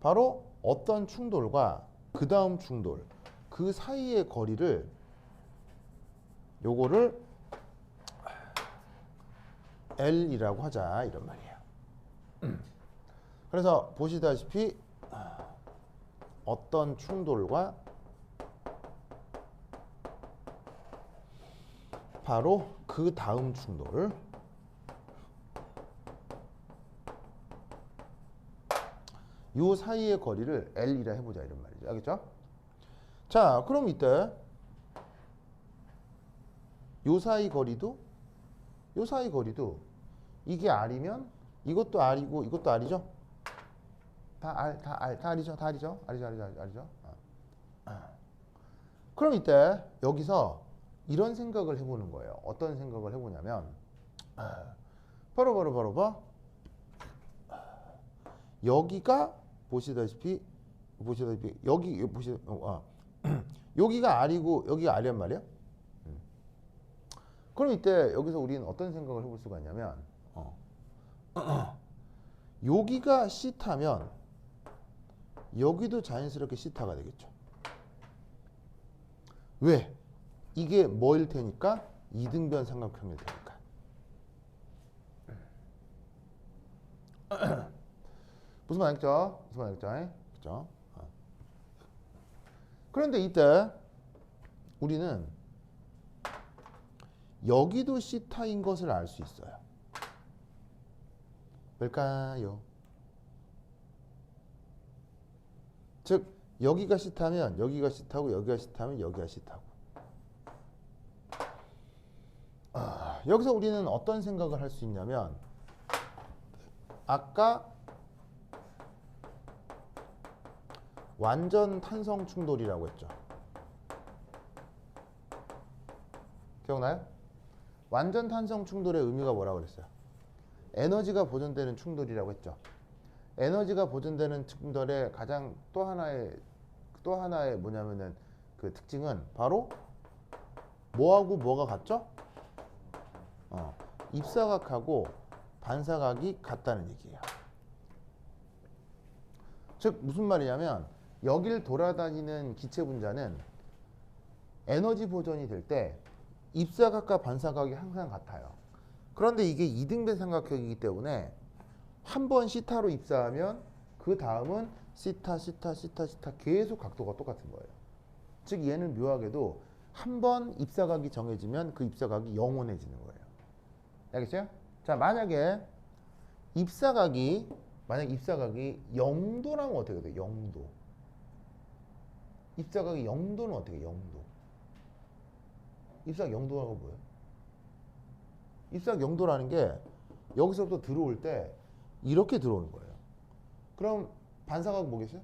Speaker 1: 바로 어떤 충돌과 그 다음 충돌 그 사이의 거리를 요거를 L이라고 하자 이런 말이에요. 그래서 보시다시피 어떤 충돌과 바로 그 다음 충돌 요 사이의 거리를 L이라 해보자 이런 말이죠. 알겠죠? 자, 그럼 이때 요 사이 거리도 이게 R이면 이것도 R이고 이것도 R이죠? 다 R이죠? R이죠? 그럼 이때 여기서 이런 생각을 해보는 거예요. 어떤 생각을 해보냐면 바로 여기가 보시다시피 여기 여기가 R이고 여기가 R이란 말이에요. 그럼 이때 여기서 우리는 어떤 생각을 해볼 수가 있냐면 여기가 C타면 여기도 자연스럽게 C타가 되겠죠. 왜? 이게 뭐일 테니까 이등변 삼각형일 테니까. 무슨 말이죠? 그렇죠? 그런데 이때 우리는 여기도 C타인 것을 알 수 있어요. 왜일까요? 즉 여기가 C타면 여기가 C타고 여기가 C타면 여기가 C타고 여기서 우리는 어떤 생각을 할 수 있냐면 아까 완전 탄성 충돌이라고 했죠. 기억나요? 완전 탄성 충돌의 의미가 뭐라고 그랬어요? 에너지가 보존되는 충돌이라고 했죠. 에너지가 보존되는 충돌의 가장 또 하나의 뭐냐면은 그 특징은 바로 뭐하고 뭐가 같죠? 입사각하고 반사각이 같다는 얘기예요. 즉 무슨 말이냐면 여길 돌아다니는 기체 분자는 에너지 보존이 될 때 입사각과 반사각이 항상 같아요. 그런데 이게 이등변 삼각형이기 때문에 한 번 시타로 입사하면 그 다음은 시타 계속 각도가 똑같은 거예요. 즉 얘는 묘하게도 한 번 입사각이 정해지면 그 입사각이 영원해지는 거예요. 알겠어요? 자, 만약에 입사각이 0도라면 어떻게 돼요? 0도. 입사각이 0도는 어떻게 해요? 0도. 입사각 0도라고 뭐예요? 입사각 0도라는 게 여기서부터 들어올 때 이렇게 들어오는 거예요. 그럼 반사각 뭐겠어요?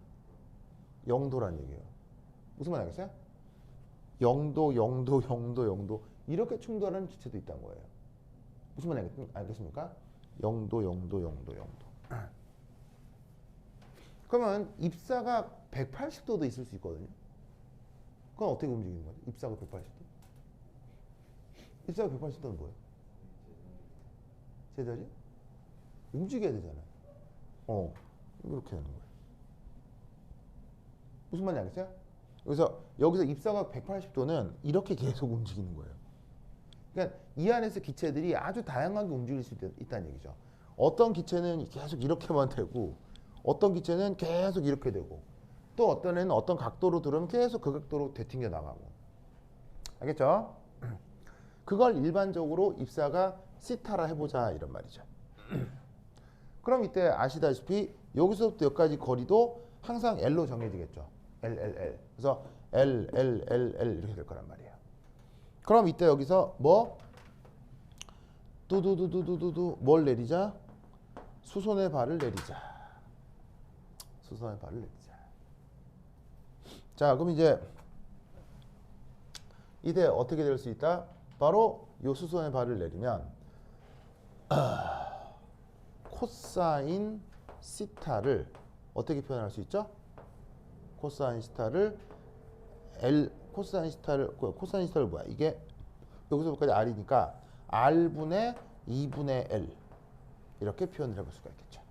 Speaker 1: 0도란 얘기예요. 무슨 말 알겠어요? 0도 이렇게 충돌하는 기체도 있다는 거예요. 무슨 말 알겠습니까? 0도. 그러면 입사각 180도도 있을 수 있거든요. 그건 어떻게 움직이는 거죠? 입사각 180도? 입사각 180도는 뭐예요? 제자리? 움직여야 되잖아요. 이렇게 되는 거예요. 무슨 말인지 알겠어요? 여기서 입사각 180도는 이렇게 계속 움직이는 거예요. 그러니까 이 안에서 기체들이 아주 다양하게 움직일 수 있다는 얘기죠. 어떤 기체는 계속 이렇게만 되고 어떤 기체는 계속 이렇게 되고 또 어떤 애는 어떤 각도로 들어오면 계속 그 각도로 되튕겨 나가고. 알겠죠? 그걸 일반적으로 입사가 시타라 해보자 이런 말이죠. 그럼 이때 아시다시피 여기서부터 여기까지 거리도 항상 L로 정해지겠죠. L. 그래서 L 이렇게 될 거란 말이에요. 그럼 이때 여기서 뭐? 두두두두두두 뭘 내리자? 수선의 발을 내리자. 자, 그럼 이제 이때 어떻게 될 수 있다? 바로 요 수선의 발을 내리면 코사인 시타를 어떻게 표현할 수 있죠? 코사인 시타를 뭐야? 이게 여기서부터까지 R이니까 R분의 2분의 L 이렇게 표현을 해볼 수가 있겠죠.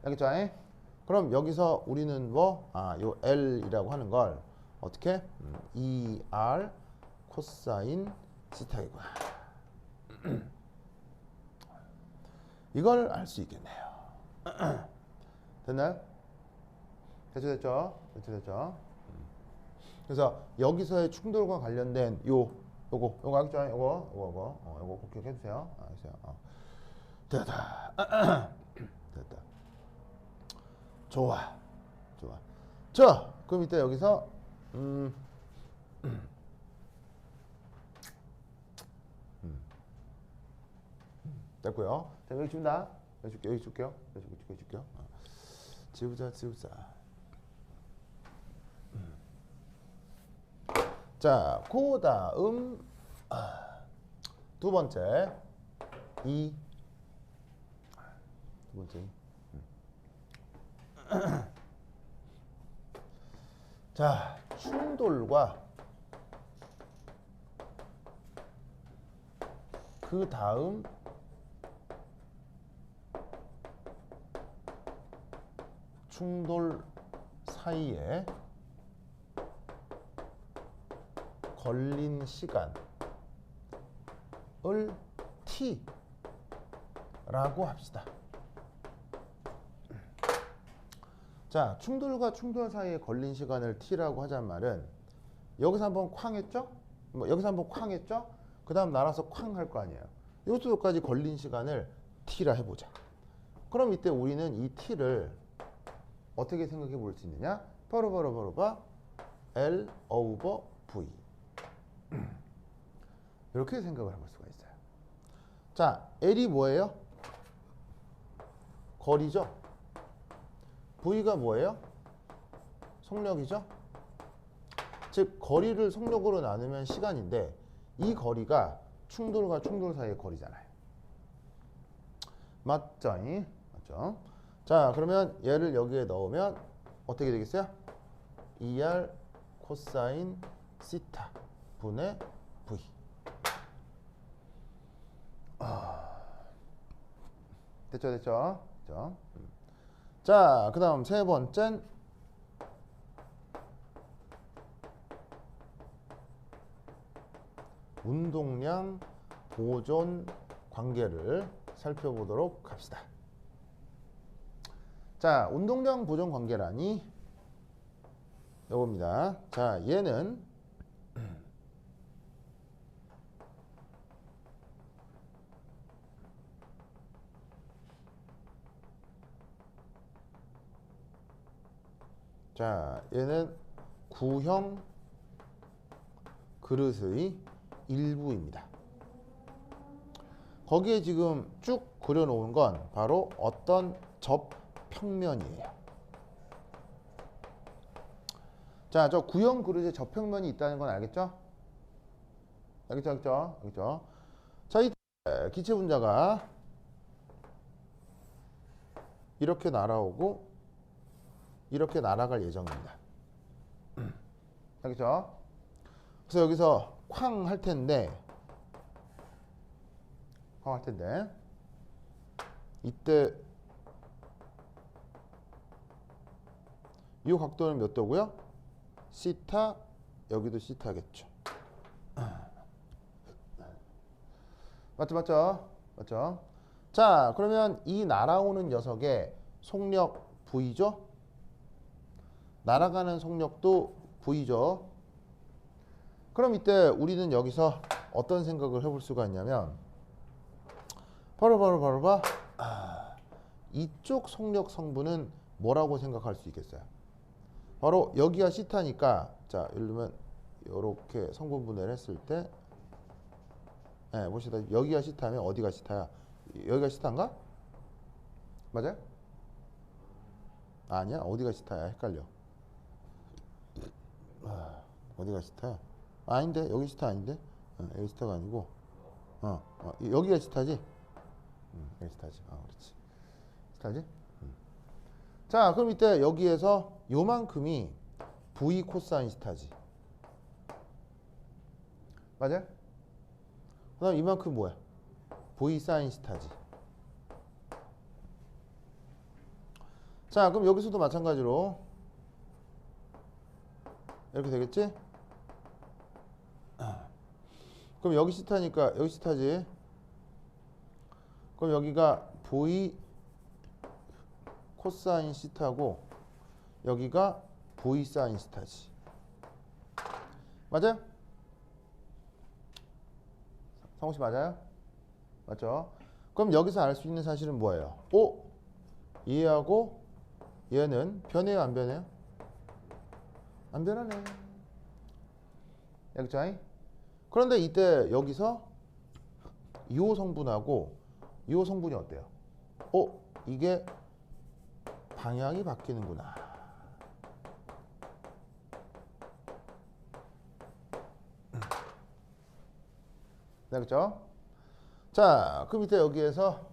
Speaker 1: 알겠죠? 그럼 여기서 우리는 요 L이라고 하는 걸 어떻게? 2R 코사인 시타이구나. 이걸 알 수 있겠네요. 됐나요? 됐죠? 그래서 여기서의 충돌과 관련된 요거 알겠죠? 요거 꼭 기억해 주세요. 알겠어요? 됐다. 좋아. 자, 그럼 이때 여기서 됐고요. 자, 여기 줍니다. 여기 줄게요. 지우자. 자, 그 다음 두 번째 자, 충돌과 그 다음 충돌 사이에 걸린 시간을 t라고 합시다. 자, 충돌과 충돌 사이에 걸린 시간을 t라고 하자는 말은 여기서 한번 쾅 했죠? 여기서 한번 쾅 했죠? 그 다음 날아서 쾅 할 거 아니에요. 이것도까지 걸린 시간을 t라 해보자. 그럼 이때 우리는 이 t를 어떻게 생각해 볼 수 있느냐? 바로 봐. L over V. 이렇게 생각을 해볼 수가 있어요. 자, L이 뭐예요? 거리죠? V가 뭐예요? 속력이죠. 즉 거리를 속력으로 나누면 시간인데 이 거리가 충돌과 충돌 사이의 거리잖아요. 맞죠? 맞죠? 자, 그러면 얘를 여기에 넣으면 어떻게 되겠어요? 2r 코사인 시타 분의 v. 됐죠? 자, 그 다음 세 번째는 운동량 보존 관계를 살펴보도록 합시다. 자, 운동량 보존 관계라니 요겁니다. 자, 얘는 얘는 구형 그릇의 일부입니다. 거기에 지금 쭉 그려놓은 건 바로 어떤 접평면이에요. 자, 저 구형 그릇에 접평면이 있다는 건 알겠죠? 알겠죠? 자, 이 기체 분자가 이렇게 날아오고 이렇게 날아갈 예정입니다. 알겠죠? 그래서 여기서 쾅 할 텐데 이때 이 각도는 몇 도고요? 시타, 여기도 시타겠죠. 맞죠? 자, 그러면 이 날아오는 녀석의 속력 V죠? 날아가는 속력도 V죠? 그럼 이때 우리는 여기서 어떤 생각을 해볼 수가 있냐면 바로 이쪽 속력 성분은 뭐라고 생각할 수 있겠어요? 바로 여기가 시타니까, 자, 예를 들면 이렇게 성분 분해를 했을 때, 네, 보시다 여기가 시타면 어디가 시타야? 여기가 시타인가? 맞아요? 아니야, 어디가 시타야? 헷갈려. 어디가 시타야? 아닌데, 여기 시타 아닌데? 여기 시타가 아니고, 여기가 시타지? 여기 시타지. 그렇지. 시타지? 자, 그럼 이때 여기에서 요만큼이 V 코사인 시타지. 맞아요? 그 다음 이만큼 뭐야? V 사인 시타지. 자, 그럼 여기서도 마찬가지로 이렇게 되겠지? 그럼 여기 시타니까 여기 시타지. 그럼 여기가 V 코사인 시타고 여기가 V 사인 시타지. 맞아요? 성우씨 맞아요? 맞죠? 그럼 여기서 알 수 있는 사실은 뭐예요? 얘하고 얘는 변해요, 안 변해요? 안 변하네. 알겠죠? 그런데 이때 여기서 이 성분하고 이 성분이 어때요? 이게 방향이 바뀌는구나. 알겠죠? 자, 그럼 이때 여기에서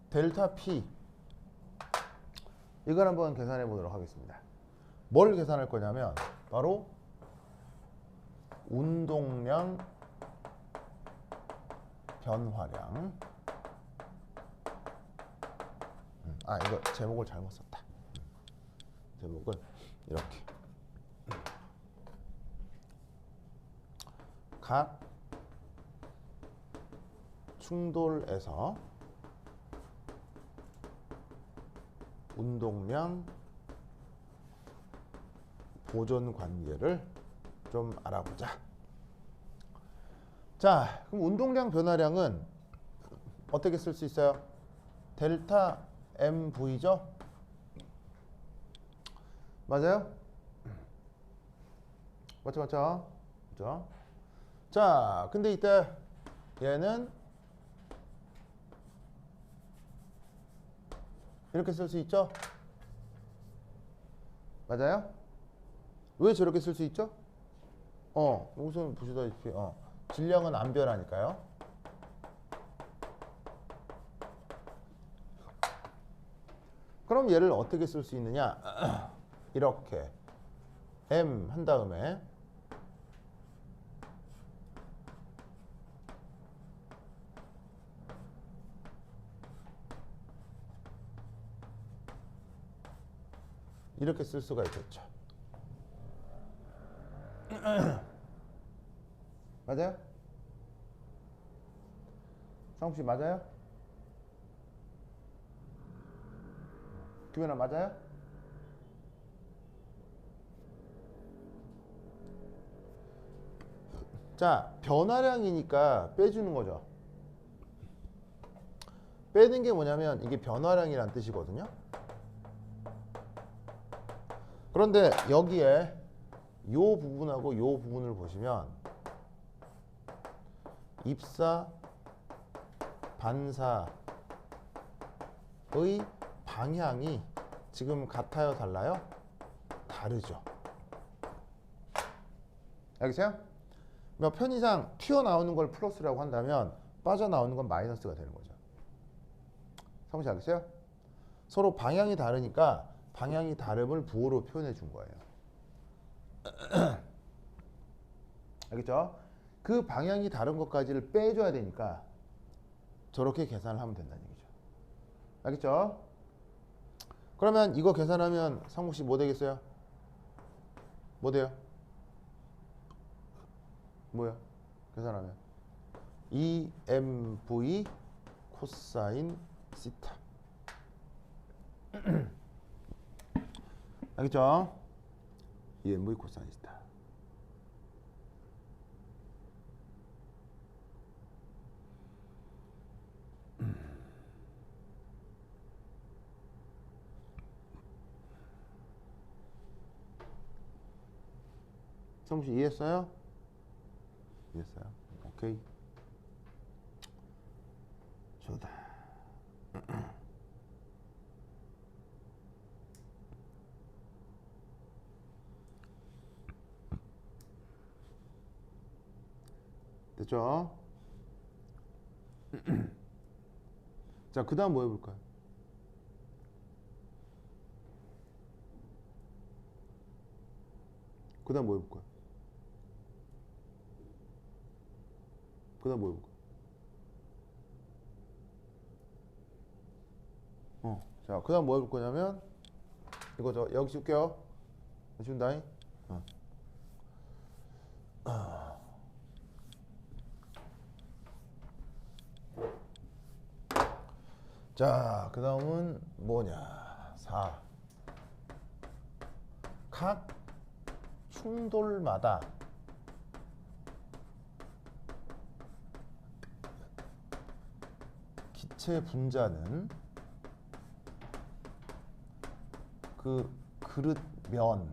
Speaker 1: 델타 P 이걸 한번 계산해 보도록 하겠습니다. 뭘 계산할 거냐면 바로 운동량 변화량. 이거 제목을 잘못 썼다. 제목을 이렇게 각 충돌에서 운동량 보존 관계를 좀 알아보자. 자, 그럼 운동량 변화량은 어떻게 쓸 수 있어요? 델타 MV죠? 맞아요? 맞죠? 자, 근데 이때 얘는 이렇게 쓸 수 있죠? 맞아요? 왜 저렇게 쓸 수 있죠? 우선 보시다시피 질량은 안 변하니까요. 그럼 얘를 어떻게 쓸 수 있느냐? 이렇게 m 한 다음에 이렇게 쓸 수가 있겠죠. 맞아요? 상욱씨 맞아요? 규현아 맞아요? 자, 변화량이니까 빼주는 거죠. 빼는 게 뭐냐면 이게 변화량이란 뜻이거든요. 그런데 여기에 요 부분하고 요 부분을 보시면 입사, 반사의 방향이 지금 같아요, 달라요? 다르죠. 알겠어요? 몇 편이상 튀어나오는 걸 플러스라고 한다면 빠져나오는 건 마이너스가 되는 거죠. 상식 알겠어요? 서로 방향이 다르니까 방향이 다름을 부호로 표현해 준 거예요. 알겠죠? 그 방향이 다른 것까지를 빼줘야 되니까 저렇게 계산을 하면 된다는 얘기죠. 알겠죠? 그러면 이거 계산하면 상국씨 뭐 되겠어요? 뭐 돼요? 뭐야? 계산하면 2mv 코사인 시타. 알겠죠? 2mv 코사인 시타. 성씨 이해했어요? 이해했어요? 오케이. 좋다. 됐죠? 자, 그 다음 뭐 해볼까요? 그 다음 뭐 해볼까요? 그 다음 뭐 해볼까요? 자, 그 다음 뭐 해볼 거냐면 이거죠. 여기 줄게요. 준다잉. 자, 그 다음은 뭐냐? 4. 각 충돌마다 기체 분자는 그 그릇 면에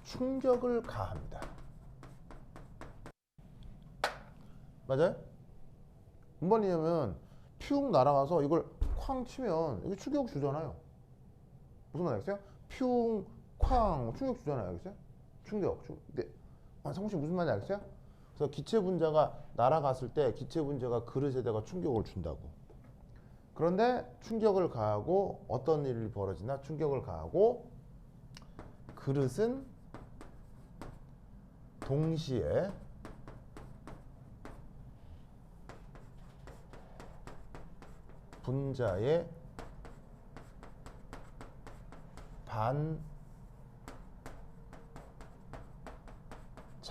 Speaker 1: 충격을 가합니다. 맞아요? 뭔 말이냐면 퓨 날아가서 이걸 쾅 치면 이게 충격 주잖아요. 무슨 말 알겠어요? 퓨 쾅 충격 주잖아요. 알겠어요? 충격. 네. 상훈씨 무슨 말인지 알겠어요? 그래서 기체 분자가 날아갔을 때 기체 분자가 그릇에다가 충격을 준다고. 그런데 충격을 가하고 어떤 일이 벌어지나 충격을 가하고 그릇은 동시에 분자의 반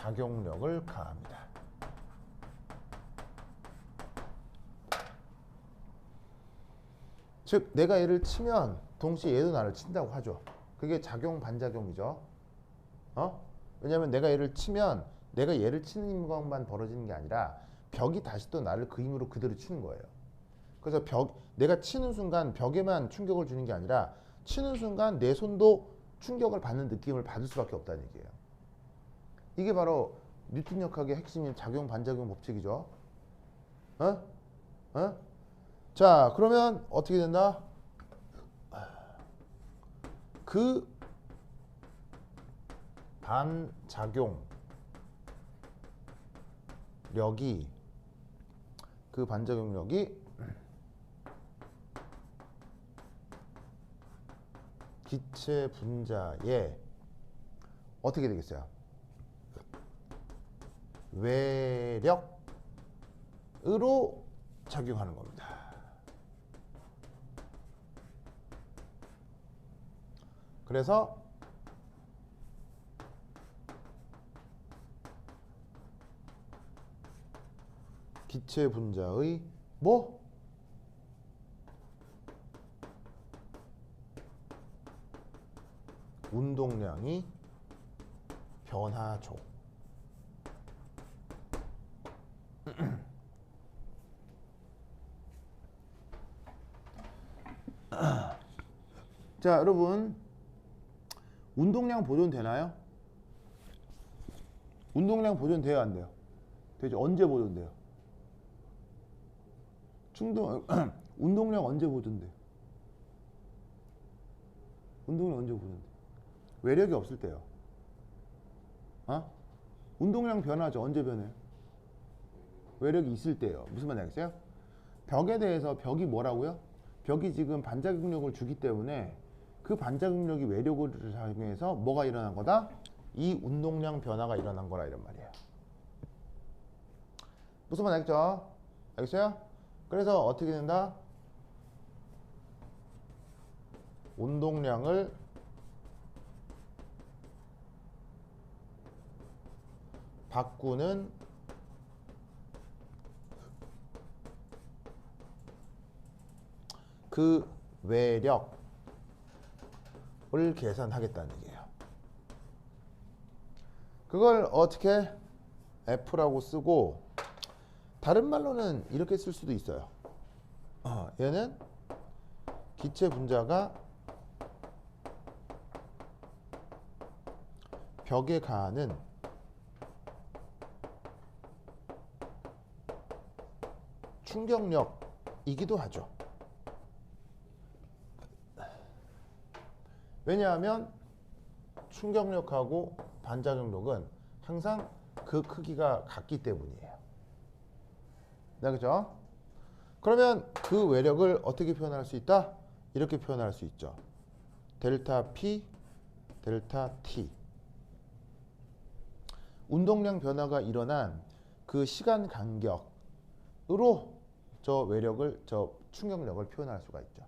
Speaker 1: 작용력을 가합니다. 즉 내가 얘를 치면 동시에 얘도 나를 친다고 하죠. 그게 작용 반작용이죠. 왜냐하면 내가 얘를 치면 내가 얘를 치는 것만 벌어지는 게 아니라 벽이 다시 또 나를 그 힘으로 그대로 치는 거예요. 그래서 내가 치는 순간 벽에만 충격을 주는 게 아니라 치는 순간 내 손도 충격을 받는 느낌을 받을 수밖에 없다는 얘기예요. 이게 바로 뉴턴 역학의 핵심인 작용 반작용 법칙이죠. 어? 어? 자, 그러면 어떻게 된다? 그 반작용력이 그 반작용력이 기체 분자에 어떻게 되겠어요? 외력으로 작용하는 겁니다. 그래서 기체 분자의 뭐? 운동량이 변하죠. 자, 여러분 운동량 보존되나요? 운동량 보존돼요, 안 돼요? 되죠. 언제 보존돼요? 운동량 언제 보존돼요? 운동량 언제 보존돼요? 외력이 없을 때요. 어? 운동량 변하죠. 언제 변해요? 외력이 있을 때요. 무슨 말인지 알겠어요? 벽에 대해서 벽이 뭐라고요? 벽이 지금 반작용력을 주기 때문에 그 반작용력이 외력을 작용해서 뭐가 일어난 거다? 이 운동량 변화가 일어난 거라 이런 말이에요. 무슨 말 알겠죠? 알겠어요? 그래서 어떻게 된다? 운동량을 바꾸는 그 외력을 계산하겠다는 얘기예요. 그걸 어떻게 F라고 쓰고 다른 말로는 이렇게 쓸 수도 있어요. 얘는 기체 분자가 벽에 가하는 충격력이기도 하죠. 왜냐하면 충격력하고 반작용력은 항상 그 크기가 같기 때문이에요. 네, 그죠? 그러면 그 외력을 어떻게 표현할 수 있다? 이렇게 표현할 수 있죠. 델타 P, 델타 T. 운동량 변화가 일어난 그 시간 간격으로 저 외력을, 저 충격력을 표현할 수가 있죠.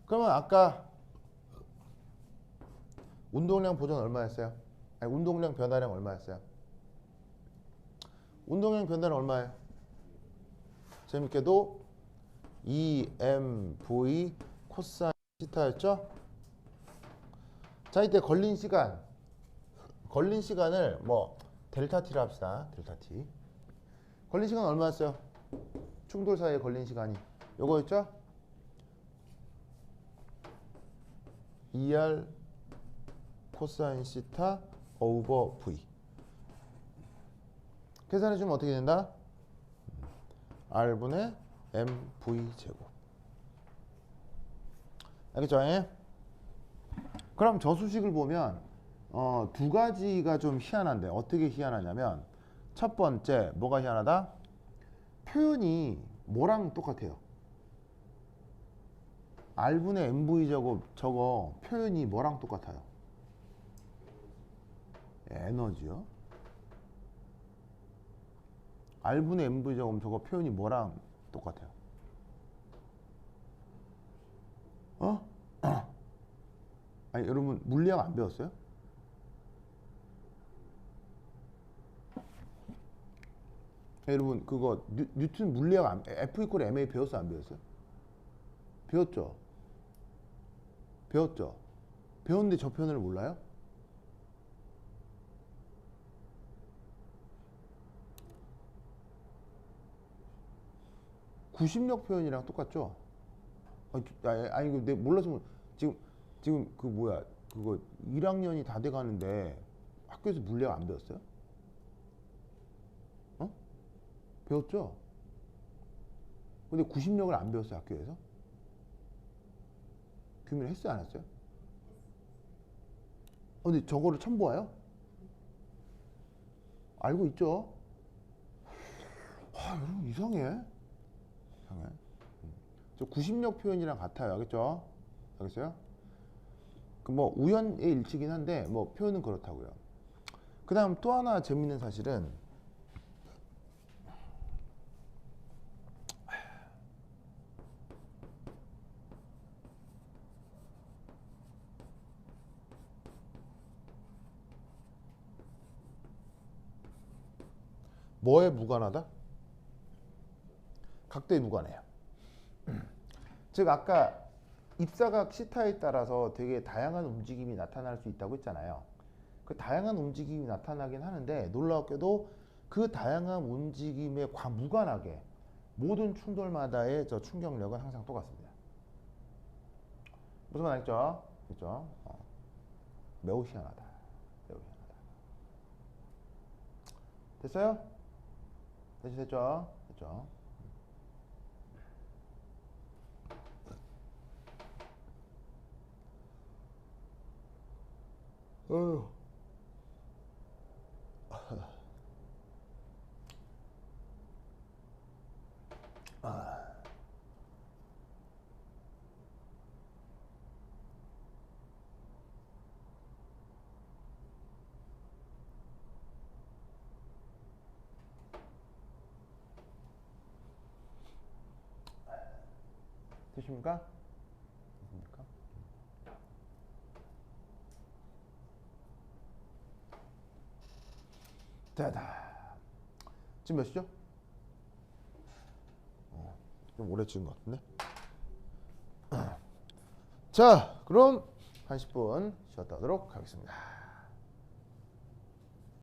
Speaker 1: 그러면 아까 운동량 보존 얼마였어요? 아니, 운동량 변화량 얼마였어요? 운동량 변화량 얼마예요? 재밌게도 EMV 코사인 시타였죠? 자, 이때 걸린 시간을 뭐 델타 T라 합시다. 델타 T. 걸린 시간 얼마였어요? 충돌 사이에 걸린 시간이 요거였죠? ER 코사인 시타 오버 V. 계산해 주면 어떻게 된다? R분의 MV 제곱. 알겠죠? 예? 그럼 저 수식을 보면 두 가지가 좀 희한한데 어떻게 희한하냐면 첫 번째 뭐가 희한하다? 표현이 뭐랑 똑같아요? R분의 MV 제곱 저거 표현이 뭐랑 똑같아요? 에너지요? R분의 MV 제곱 저거 표현이 뭐랑 똑같아요? 아니 여러분 물리학 안 배웠어요? 여러분 그거 뉴턴 물리학 F 이퀄 ma 배웠어요 안 배웠어요? 배웠죠? 배웠는데 저 표현을 몰라요? 구심력 표현이랑 똑같죠? 아니 이거 내가 몰라서 지금 그 뭐야 그거 1학년이 다 돼가는데 학교에서 물리학 안 배웠어요? 배웠죠? 근데 구심력을 안 배웠어요, 학교에서? 규민이 했어요, 안 했어요? 근데 저거를 처음 보아요? 알고 있죠? 여러분 이상해. 이상해. 저 구심력 표현이랑 같아요, 알겠죠? 알겠어요? 그 뭐 우연의 일치긴 한데 뭐 표현은 그렇다고요. 그다음 또 하나 재밌는 사실은 뭐에 무관하다? 각도에 무관해요. 즉 아까 입사각 시타에 따라서 되게 다양한 움직임이 나타날 수 있다고 했잖아요. 그 다양한 움직임이 나타나긴 하는데 놀랍게도 그 다양한 움직임에 무관하게 모든 충돌마다의 저 충격력은 항상 똑같습니다. 무슨 말 알겠죠? 그렇죠? 매우 희한하다. 매우 희한하다. 됐어요? 됐죠? 됐죠? 어휴. 되십니까? 됐습니까? 됐다. 지금 몇 시죠? 좀 오래 찍은 것 같은데. 자, 그럼 한 10분 쉬었다 하도록 하겠습니다.